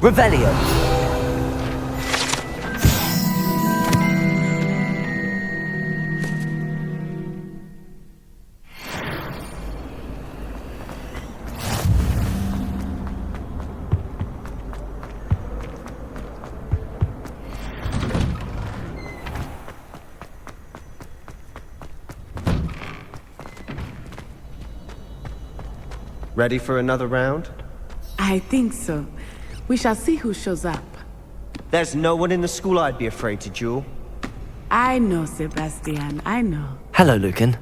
Revelio. Ready for another round? I think so. We shall see who shows up. There's no one in the school I'd be afraid to duel. I know, Sebastian, I know. Hello, Lucan.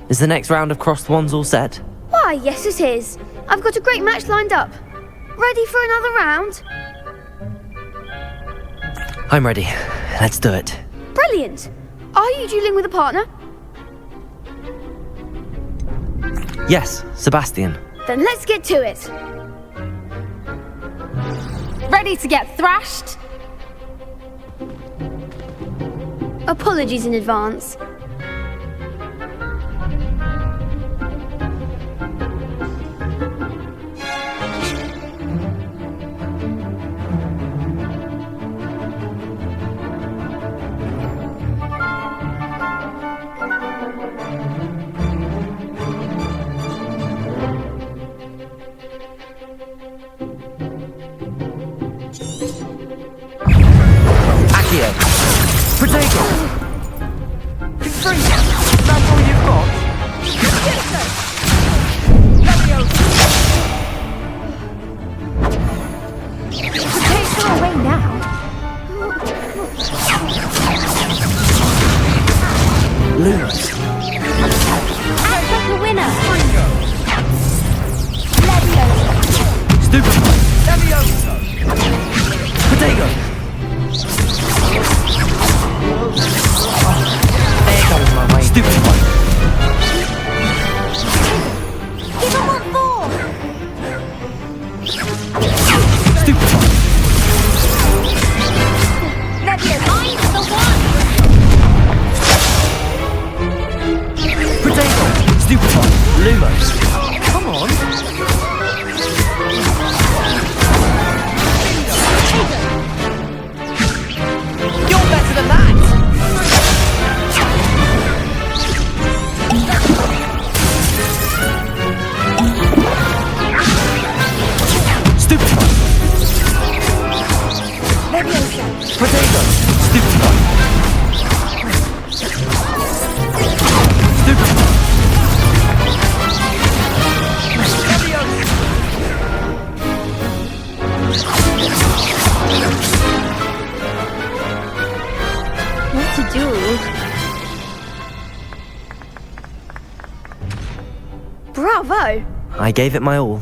Is the next round of Crossed Wands all set? Why, yes it is. I've got a great match lined up. Ready for another round? I'm ready. Let's do it. Brilliant. Are you dueling with a partner? Yes, Sebastian. Then let's get to it. Ready to get thrashed? Apologies in advance. Accio! Potato! Confringo! That's all you've got? Take her away now. Lumos! Act like a winner. Stupefy! Levioso! Potato! There goes my way. Stupefy! Give him what for? Stupefy! I'm the one. Potato! Stupefy! Lumos! Come on! You're better than that! Stupefy! Potato! Stupefy! Stupefy! What a duel. Bravo! I gave it my all.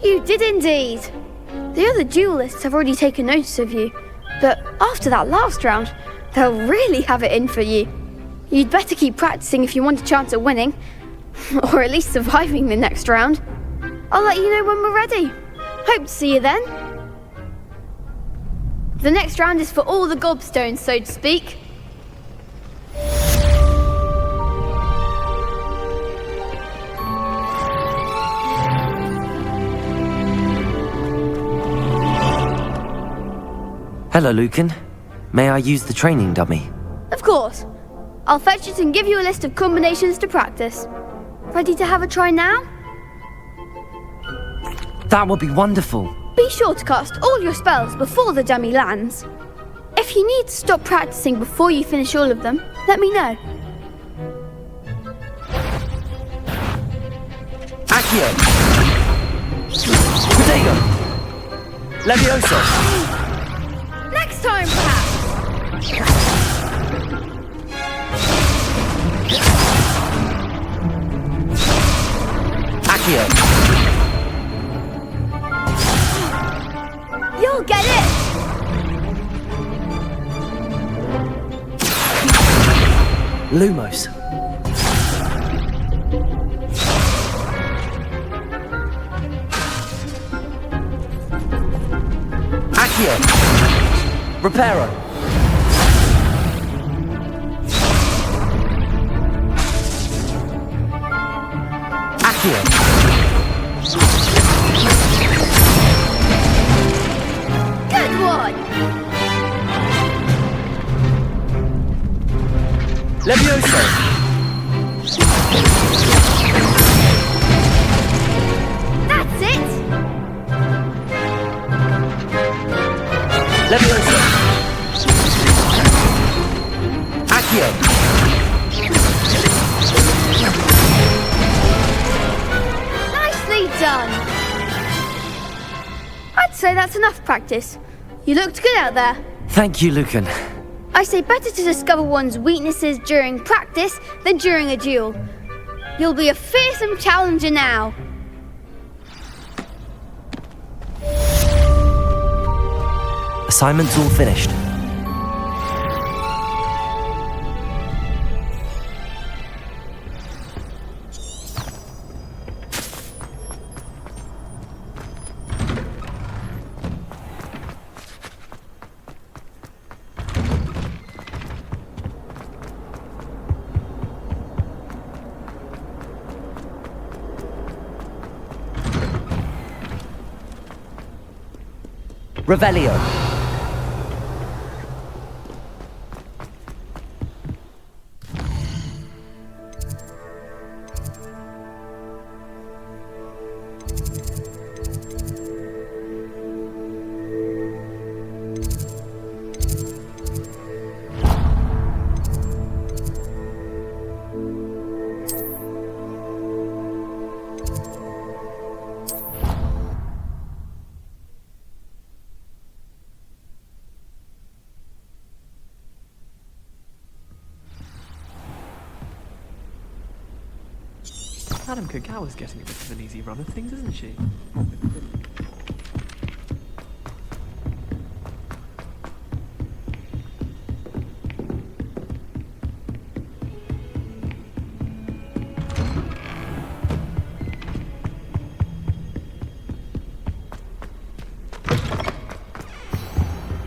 You did indeed. The other duelists have already taken notice of you, but after that last round, they'll really have it in for you. You'd better keep practicing if you want a chance at winning, or at least surviving the next round. I'll let you know when we're ready. Hope to see you then. The next round is for all the gobstones, so to speak. Hello, Lucan. May I use the training dummy? Of course. I'll fetch it and give you a list of combinations to practice. Ready to have a try now? That would be wonderful. Be sure to cast all your spells before the dummy lands. If you need to stop practicing before you finish all of them, let me know. Accio! Potato! Levioso! Next time, perhaps! Accio! You'll get it! Lumos! Accio! Reparo! Accio! Good one! Levioso! That's it! Levioso! Accio! Nicely done! I'd say that's enough practice. You looked good out there. Thank you, Lucan. I say better to discover one's weaknesses during practice than during a duel. You'll be a fearsome challenger now. Assignment's all finished. Revelio. Madame Kagawa's getting a bit of an easy run of things, isn't she?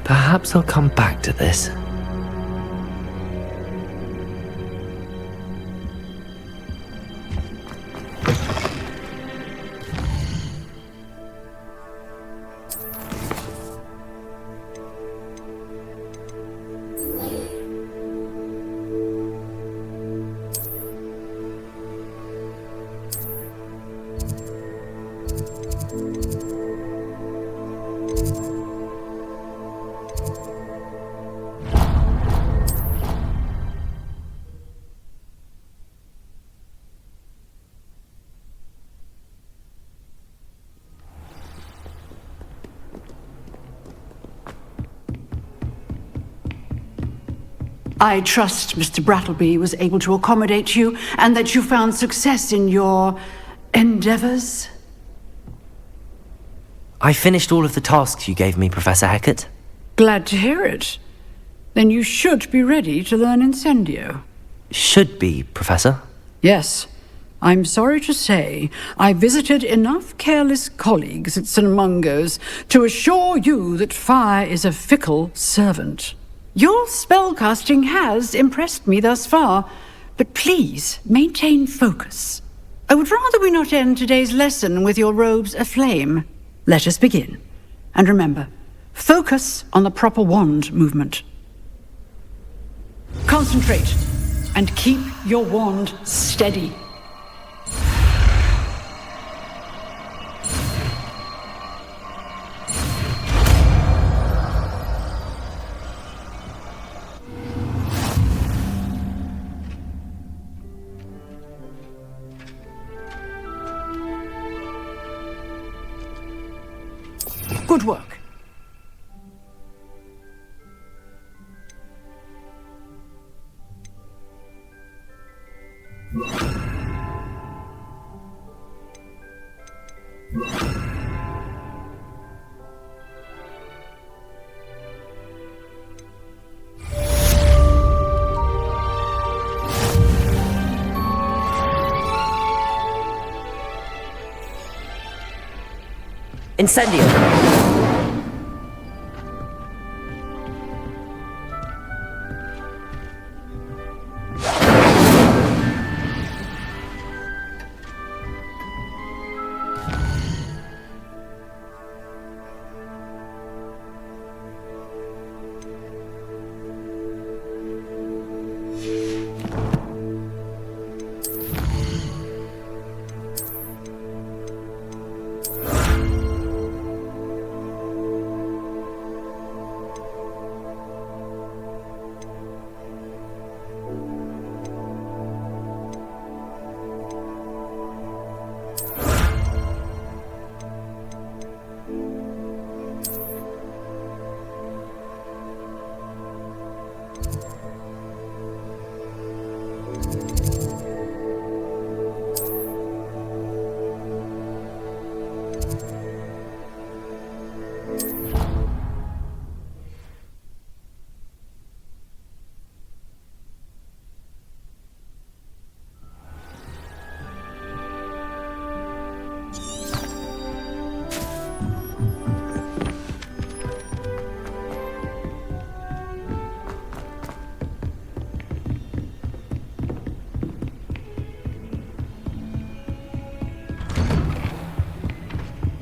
Perhaps I'll come back to this. I trust Mr. Brattleby was able to accommodate you and that you found success in your endeavors. I finished all of the tasks you gave me, Professor Hecat. Glad to hear it. Then you should be ready to learn Incendio. Should be, Professor. Yes. I'm sorry to say, I visited enough careless colleagues at St. Mungo's to assure you that fire is a fickle servant. Your spellcasting has impressed me thus far, but please maintain focus. I would rather we not end today's lesson with your robes aflame. Let us begin. And remember, focus on the proper wand movement. Concentrate and keep your wand steady. Good work. Incendio.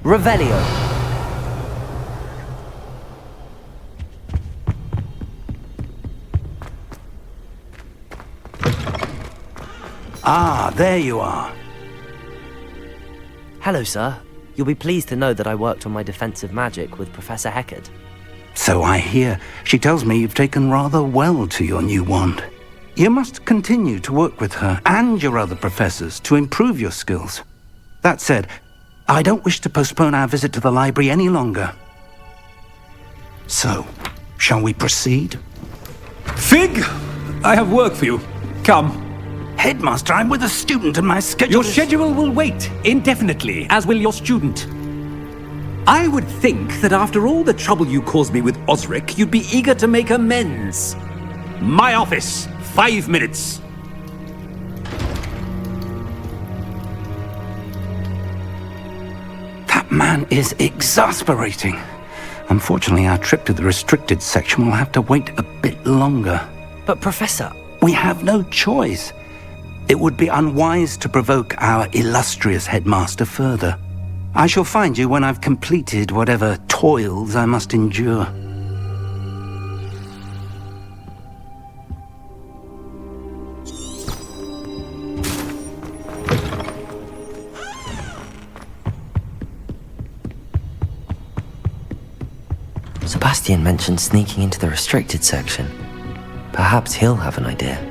Revelio. Ah, there you are. Hello, sir. You'll be pleased to know that I worked on my defensive magic with Professor Heckard. So I hear. She tells me you've taken rather well to your new wand. You must continue to work with her and your other professors to improve your skills. That said, I don't wish to postpone our visit to the library any longer. So, shall we proceed? Fig! I have work for you. Come. Headmaster, I'm with a student and my schedule Your schedule will wait indefinitely, as will your student. I would think that after all the trouble you caused me with Osric, you'd be eager to make amends. My office, 5 minutes. That man is exasperating. Unfortunately, our trip to the restricted section will have to wait a bit longer. But Professor... We have no choice. It would be unwise to provoke our illustrious headmaster further. I shall find you when I've completed whatever toils I must endure. Sebastian mentioned sneaking into the restricted section. Perhaps he'll have an idea.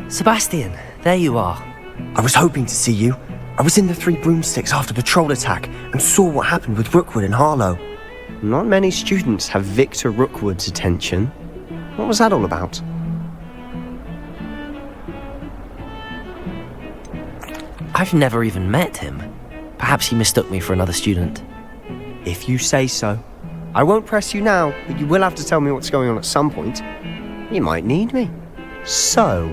Sebastian, there you are. I was hoping to see you. I was in the Three Broomsticks after the troll attack and saw what happened with Rookwood and Harlow. Not many students have Victor Rookwood's attention. What was that all about? I've never even met him. Perhaps he mistook me for another student. If you say so. I won't press you now, but you will have to tell me what's going on at some point. You might need me. So,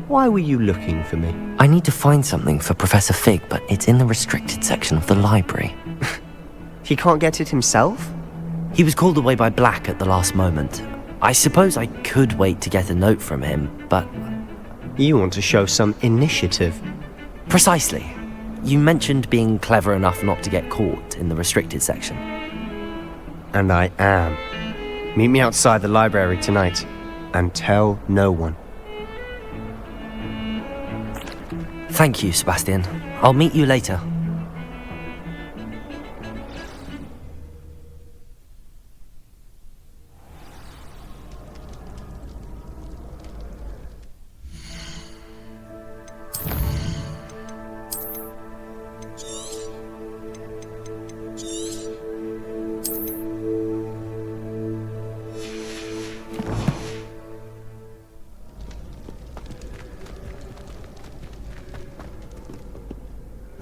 why were you looking for me? I need to find something for Professor Fig, but it's in the restricted section of the library. He can't get it himself? He was called away by Black at the last moment. I suppose I could wait to get a note from him, but... You want to show some initiative. Precisely. You mentioned being clever enough not to get caught in the restricted section. And I am. Meet me outside the library tonight, and tell no one. Thank you, Sebastian. I'll meet you later.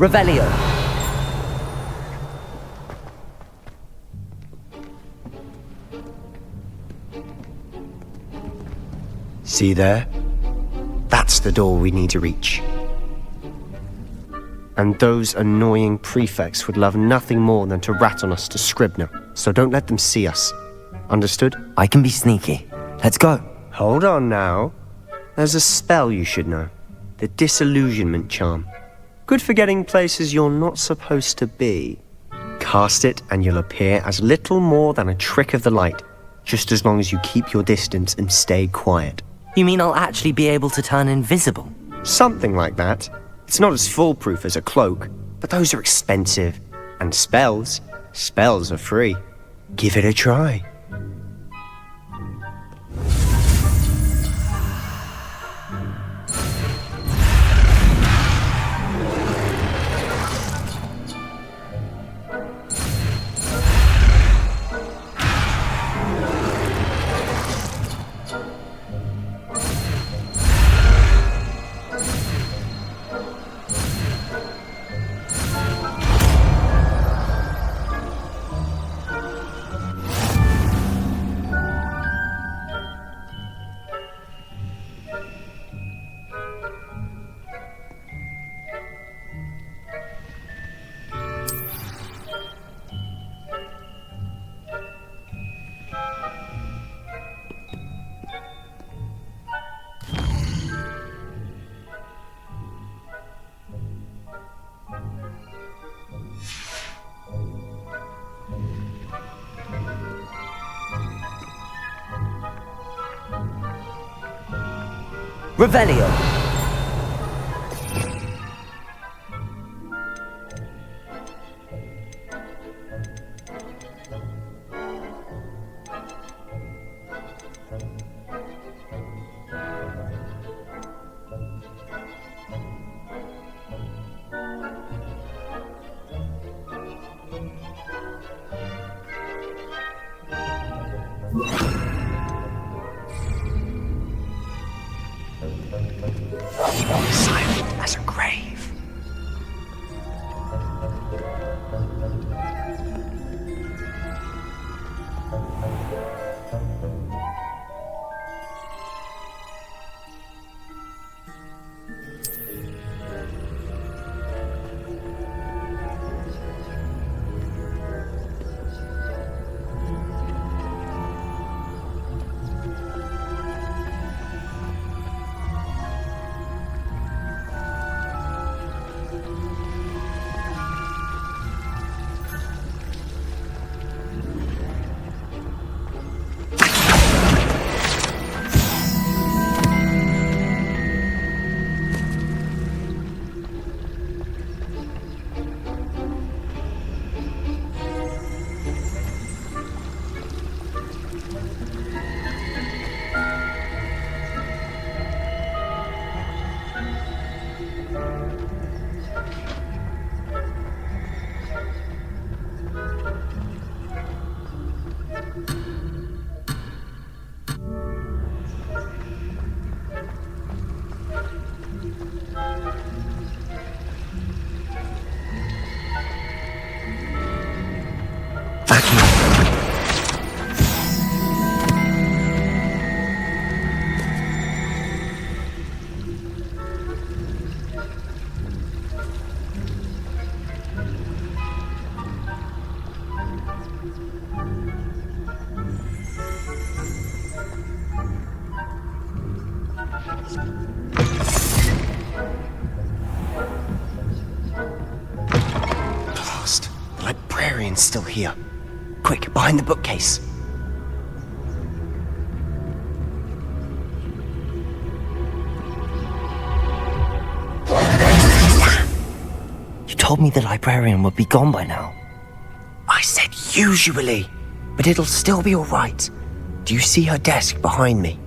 Revelio. See there? That's the door we need to reach. And those annoying prefects would love nothing more than to rat on us to Scribner, so don't let them see us. Understood? I can be sneaky. Let's go. Hold on now. There's a spell you should know. The Disillusionment Charm. Good for getting places you're not supposed to be. Cast it and you'll appear as little more than a trick of the light, just as long as you keep your distance and stay quiet. You mean I'll actually be able to turn invisible? Something like that. It's not as foolproof as a cloak, but those are expensive. And spells are free. Give it a try. Revelio! Silent as a grave. The librarian's still here. Quick, behind the bookcase. You told me the librarian would be gone by now. I said usually, but it'll still be alright. Do you see her desk behind me?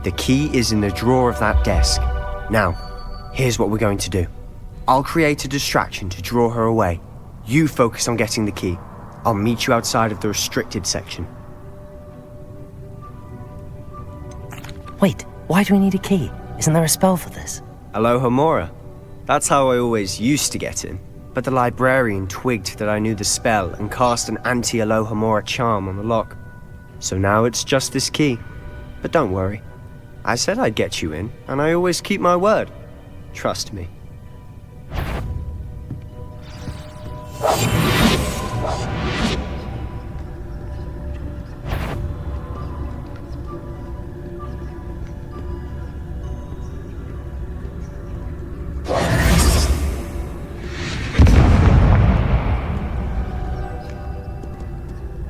The key is in the drawer of that desk. Now, here's what we're going to do. I'll create a distraction to draw her away. You focus on getting the key. I'll meet you outside of the restricted section. Wait, why do we need a key? Isn't there a spell for this? Alohomora. That's how I always used to get in. But the librarian twigged that I knew the spell and cast an anti-Alohomora charm on the lock. So now it's just this key. But don't worry. I said I'd get you in, and I always keep my word. Trust me.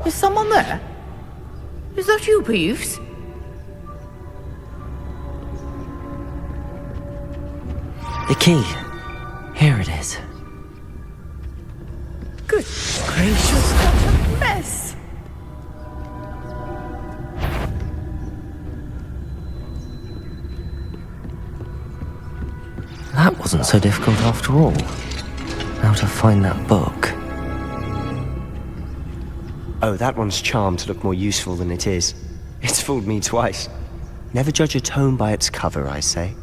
Is someone there? Is that you, Peeves? The key. Here it is. Good gracious, what a mess! That wasn't so difficult after all. Now to find that book. Oh, that one's charmed to look more useful than it is. It's fooled me twice. Never judge a tome by its cover, I say.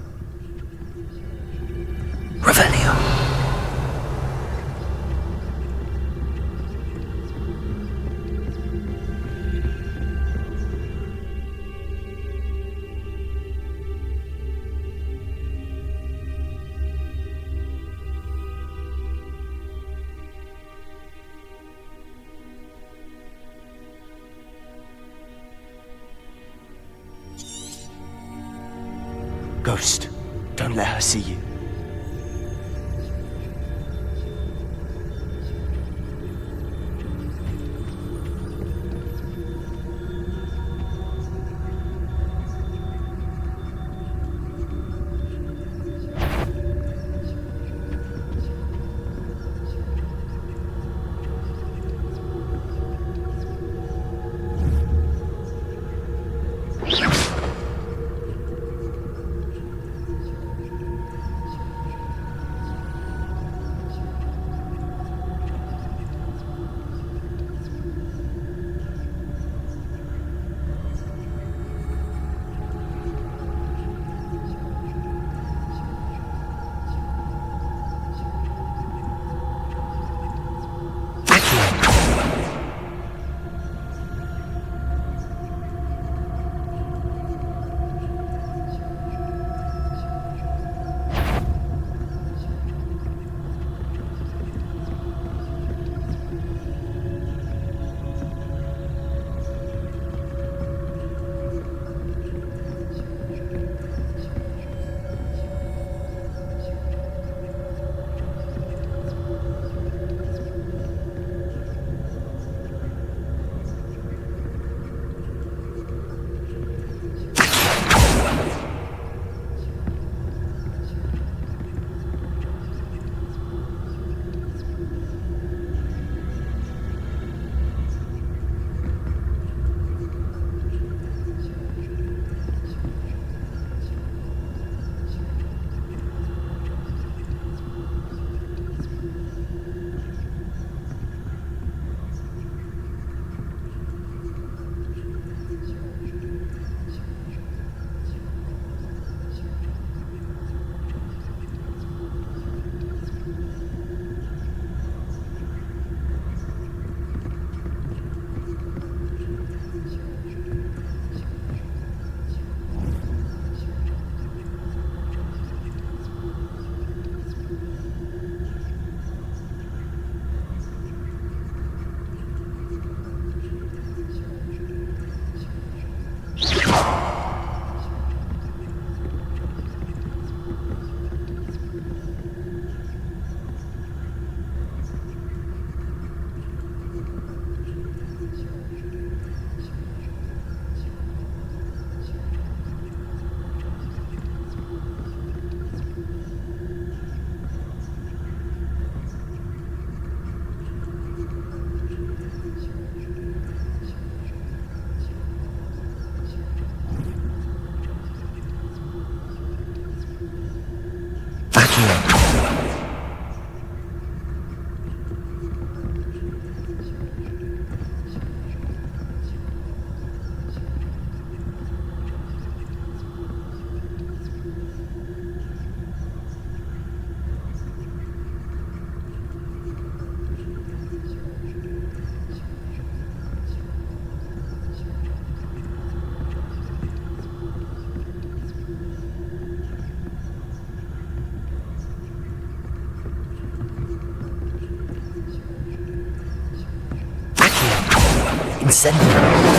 Revelio. Ghost, don't let her see you. Incendio.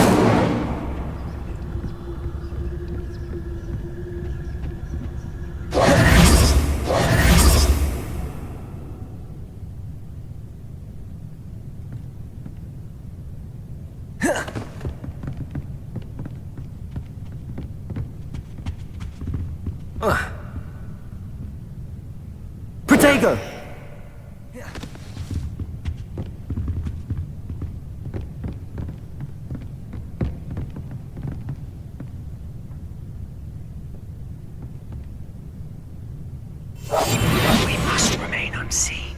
Protego! We must remain unseen.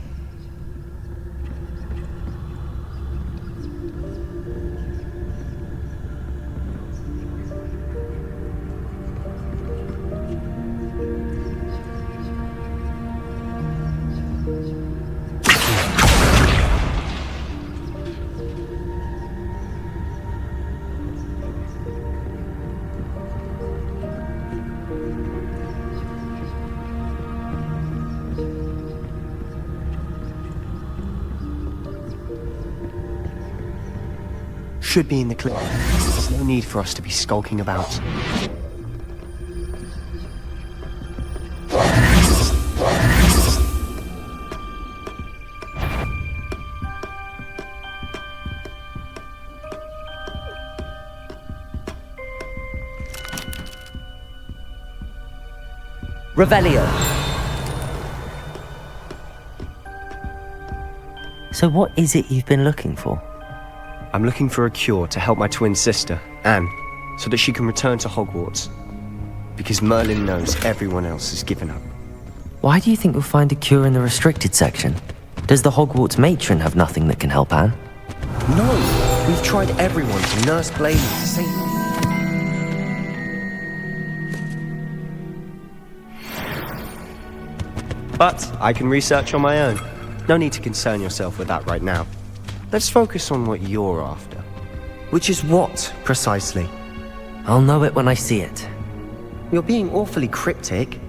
Should be in the clear. There's no need for us to be skulking about. Revelio. So what is it you've been looking for? I'm looking for a cure to help my twin sister, Anne, so that she can return to Hogwarts. Because Merlin knows everyone else has given up. Why do you think you'll find a cure in the restricted section? Does the Hogwarts matron have nothing that can help Anne? No! We've tried everyone to nurse Blade to save her. But I can research on my own. No need to concern yourself with that right now. Let's focus on what you're after. Which is what, precisely? I'll know it when I see it. You're being awfully cryptic.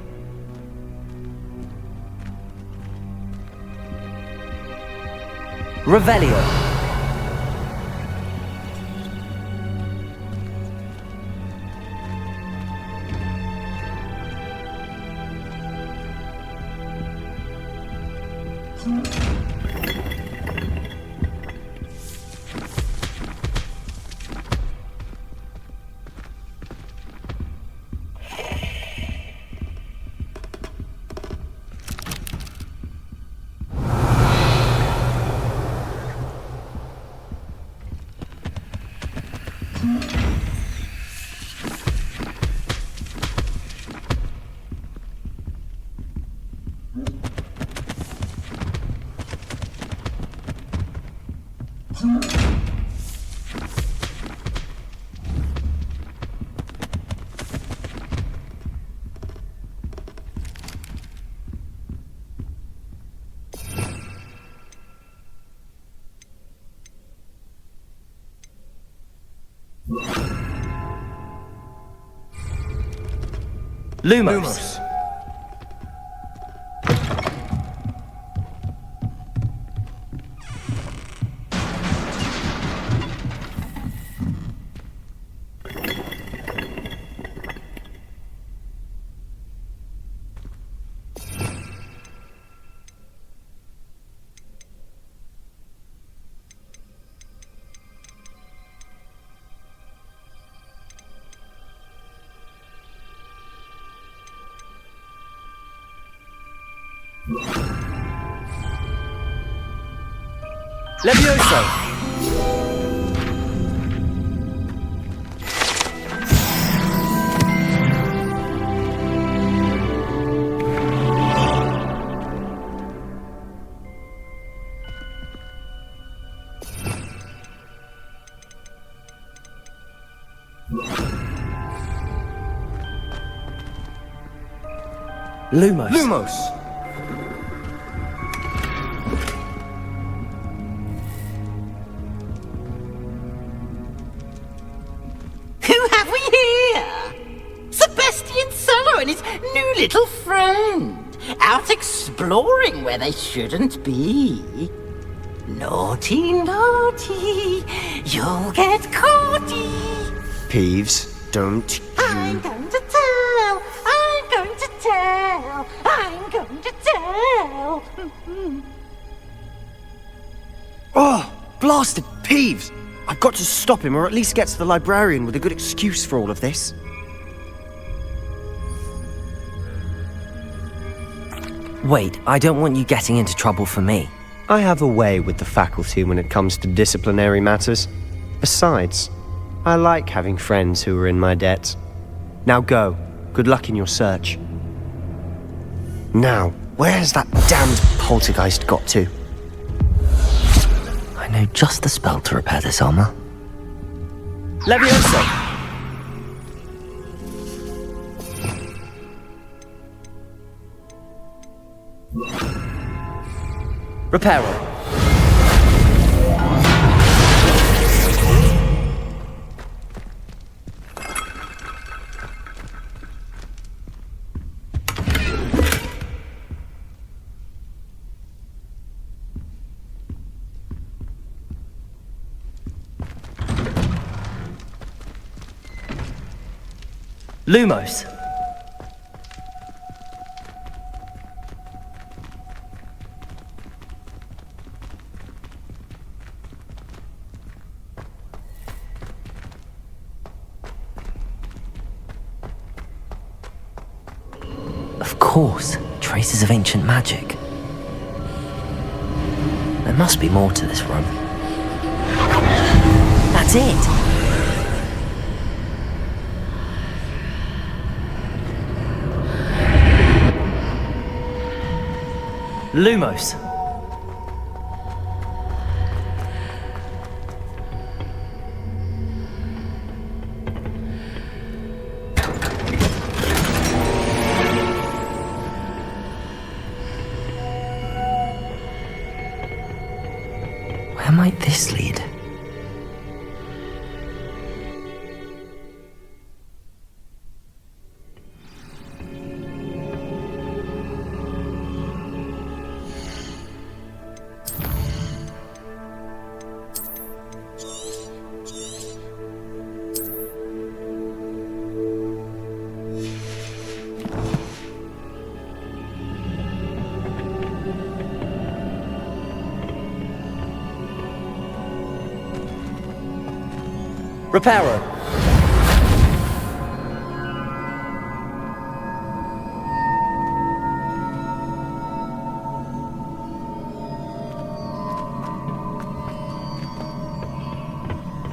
Revelio. Lumos. Levioso! Lumos. Lumos! Little friend, out exploring where they shouldn't be. Naughty, naughty, you'll get caughty. Peeves, don't I'm going to tell, I'm going to tell, I'm going to tell. Oh, blasted Peeves! I've got to stop him, or at least get to the librarian with a good excuse for all of this. Wait, I don't want you getting into trouble for me. I have a way with the faculty when it comes to disciplinary matters. Besides, I like having friends who are in my debt. Now go. Good luck in your search. Now, where's that damned poltergeist got to? I know just the spell to repair this armor. Levioso! Reparo. Lumos. Of course, traces of ancient magic. There must be more to this room. That's it! Lumos. Where might this lead? Reparo.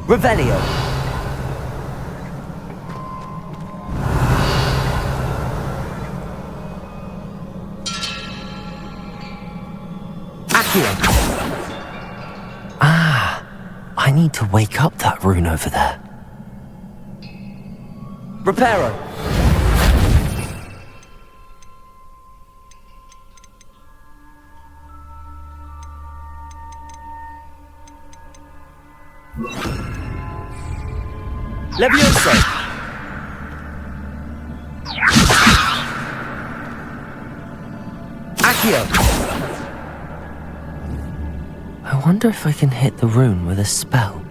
Revelio. Accio. I need to wake up that rune over there. Reparo. Levioso. Accio. I wonder if I can hit the rune with a spell.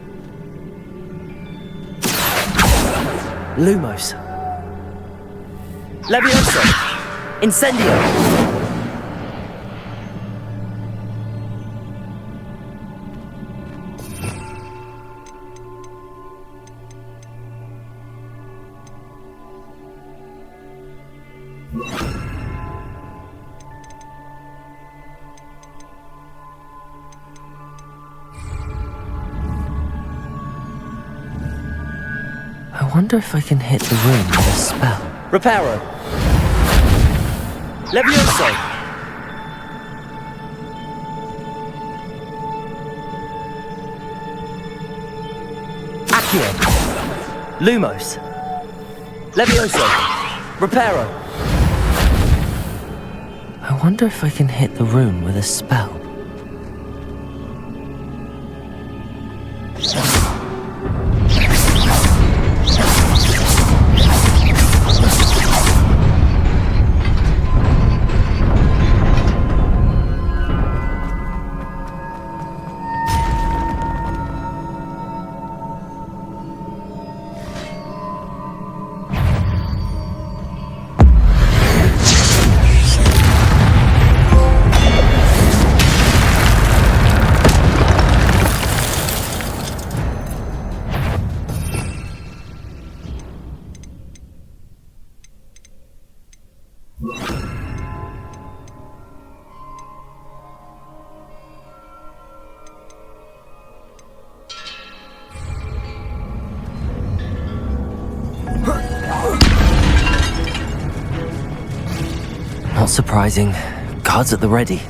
Lumos. Levioso. Incendio. I wonder if I can hit the rune with a spell. Reparo. Levioso. Accio. Lumos. Levioso. Reparo. I wonder if I can hit the rune with a spell. Not surprising. Guards at the ready.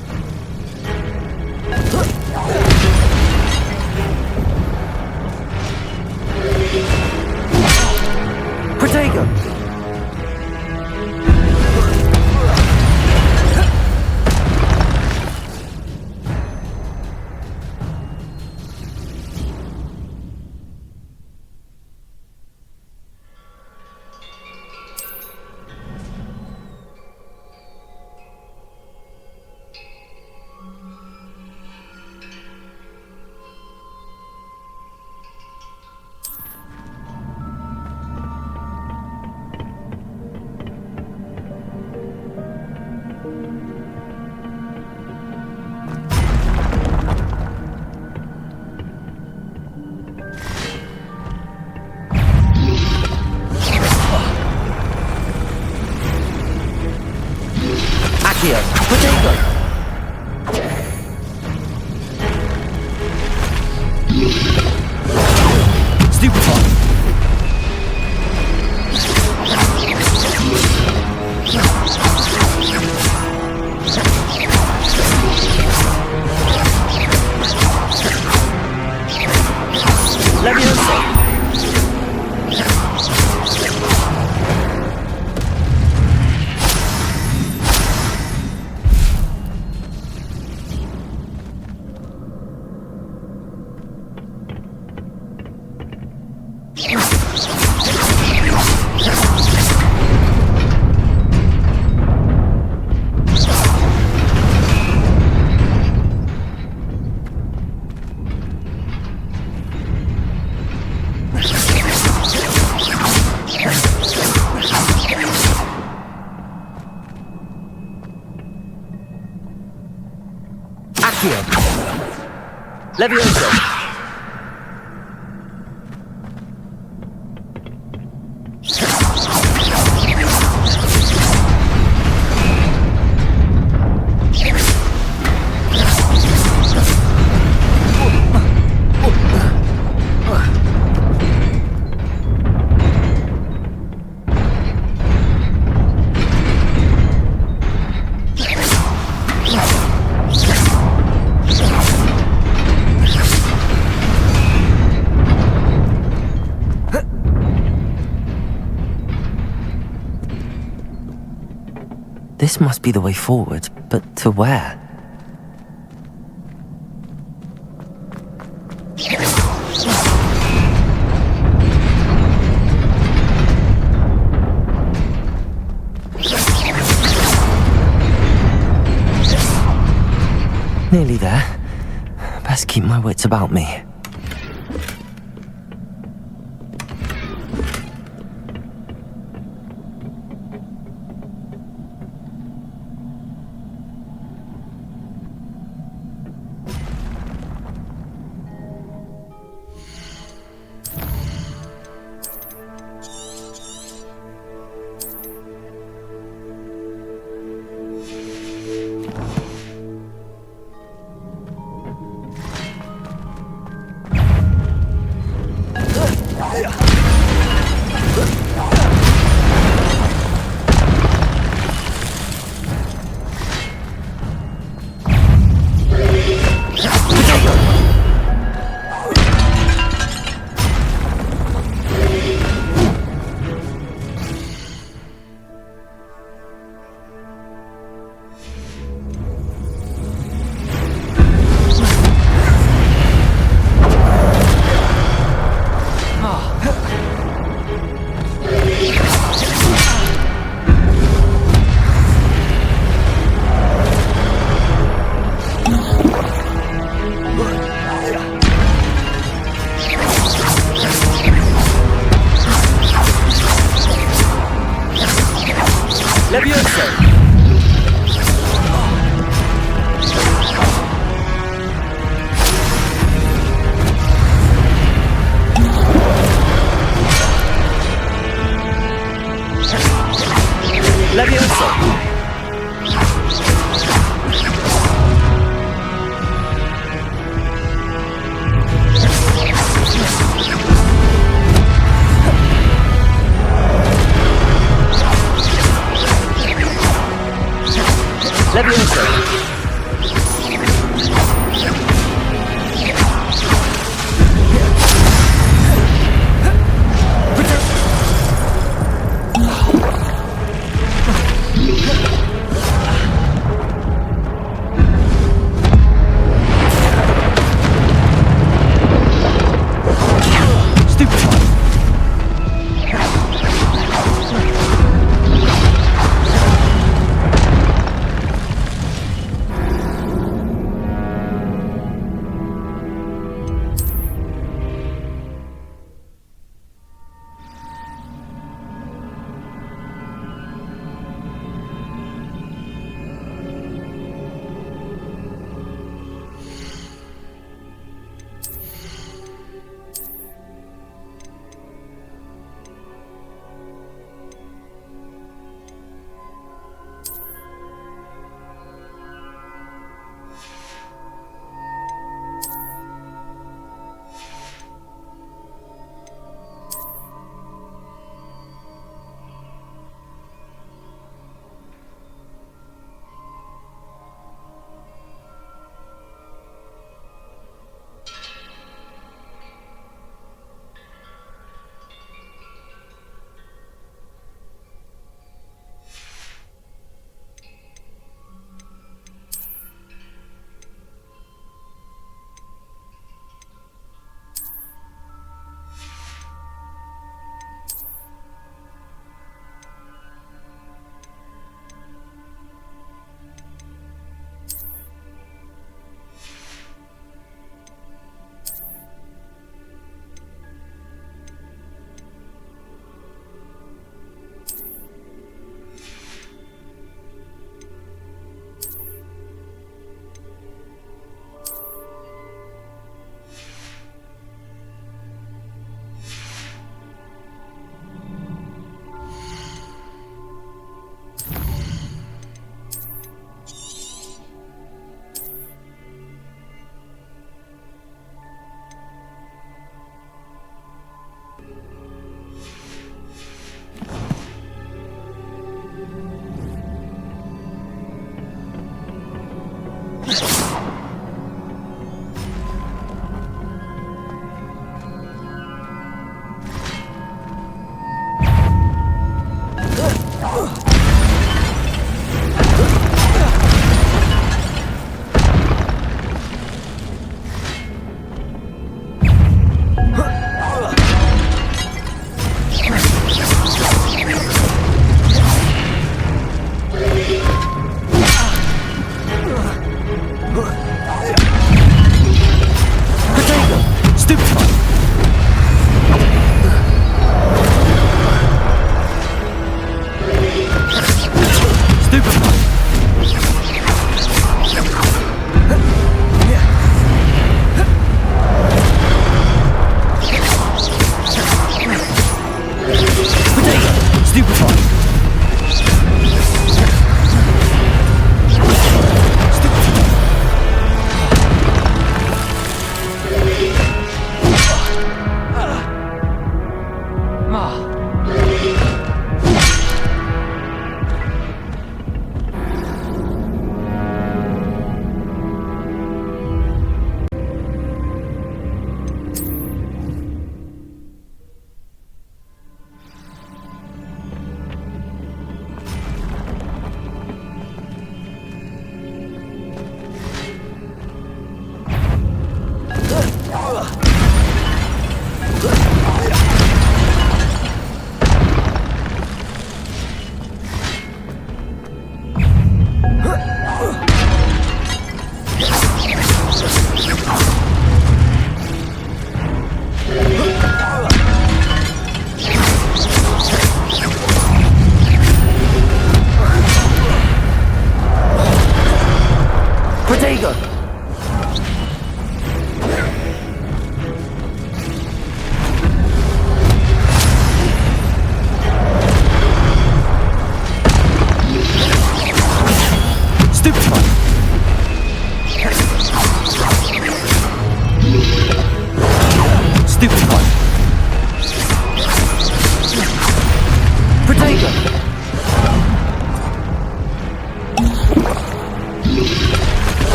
Protego! Accio! Protego! Stupefy! Leviosa! Accio! Leviosa! This must be the way forward, but to where? Nearly there. Best keep my wits about me. Levioso!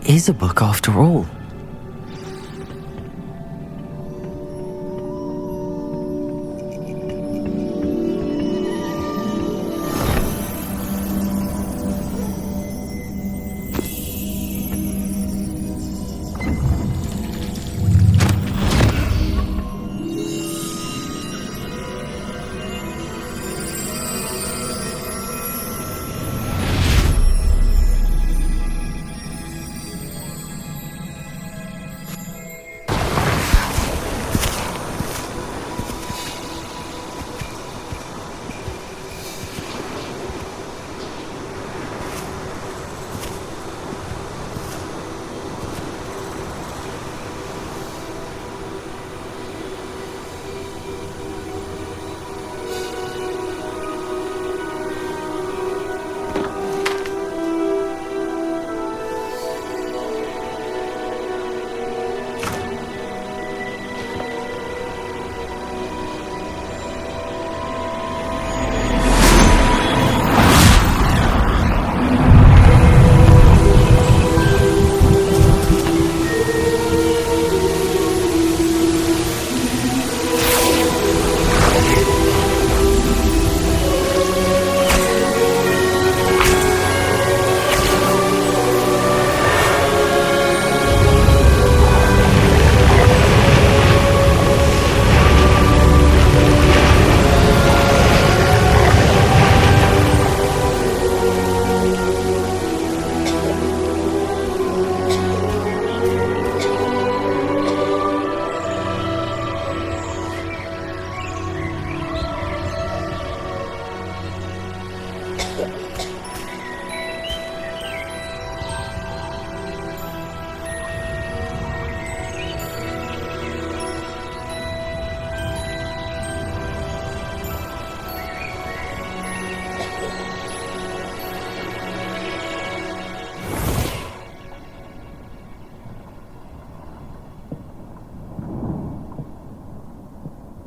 is a book after all.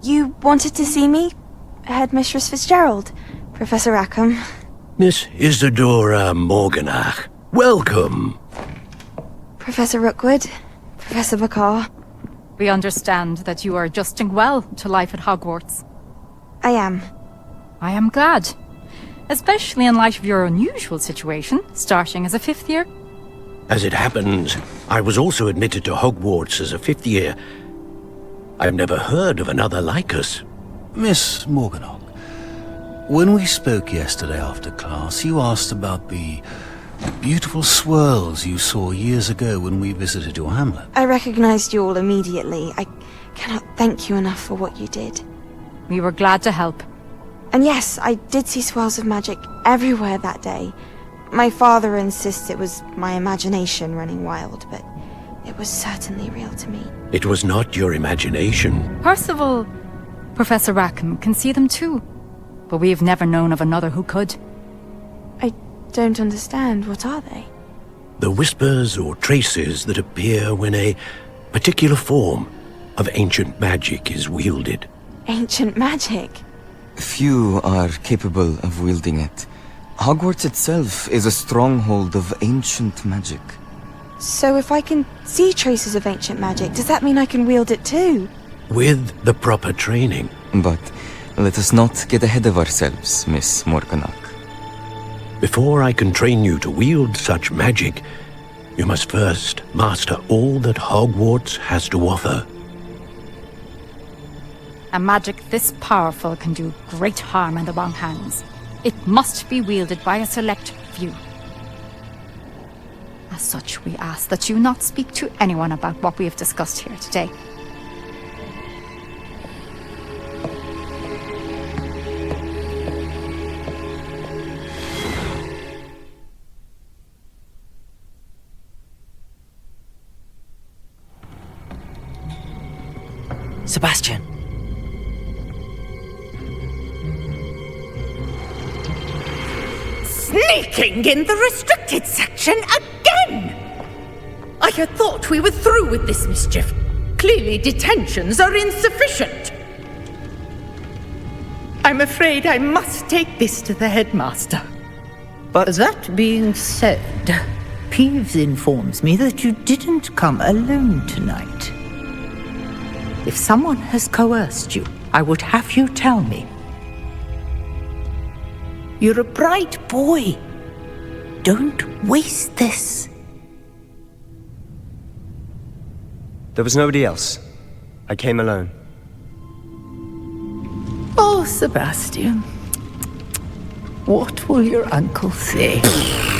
You wanted to see me? Headmistress Fitzgerald, Professor Rackham. Miss Isadora Morganach, welcome. Professor Rookwood, Professor Bakar. We understand that you are adjusting well to life at Hogwarts. I am. I am glad. Especially in light of your unusual situation, starting as a 5th year. As it happens, I was also admitted to Hogwarts as a 5th year. I've never heard of another like us. Miss Morganach, when we spoke yesterday after class, you asked about the beautiful swirls you saw years ago when we visited your hamlet. I recognized you all immediately. I cannot thank you enough for what you did. We were glad to help. And yes, I did see swirls of magic everywhere that day. My father insists it was my imagination running wild, but it was certainly real to me. It was not your imagination. Percival, Professor Rackham can see them too. But we have never known of another who could. I don't understand. What are they? The whispers or traces that appear when a particular form of ancient magic is wielded. Ancient magic? Few are capable of wielding it. Hogwarts itself is a stronghold of ancient magic. So if I can see traces of ancient magic, does that mean I can wield it too? With the proper training. But let us not get ahead of ourselves, Miss Morganach. Before I can train you to wield such magic, you must first master all that Hogwarts has to offer. A magic this powerful can do great harm in the wrong hands. It must be wielded by a select few. As such, we ask that you not speak to anyone about what we have discussed here today. Sebastian. Sneaking in the restricted section again! I had thought we were through with this mischief. Clearly detentions are insufficient. I'm afraid I must take this to the headmaster. But that being said, Peeves informs me that you didn't come alone tonight. If someone has coerced you, I would have you tell me. You're a bright boy. Don't waste this. There was nobody else. I came alone. Oh, Sebastian. What will your uncle say?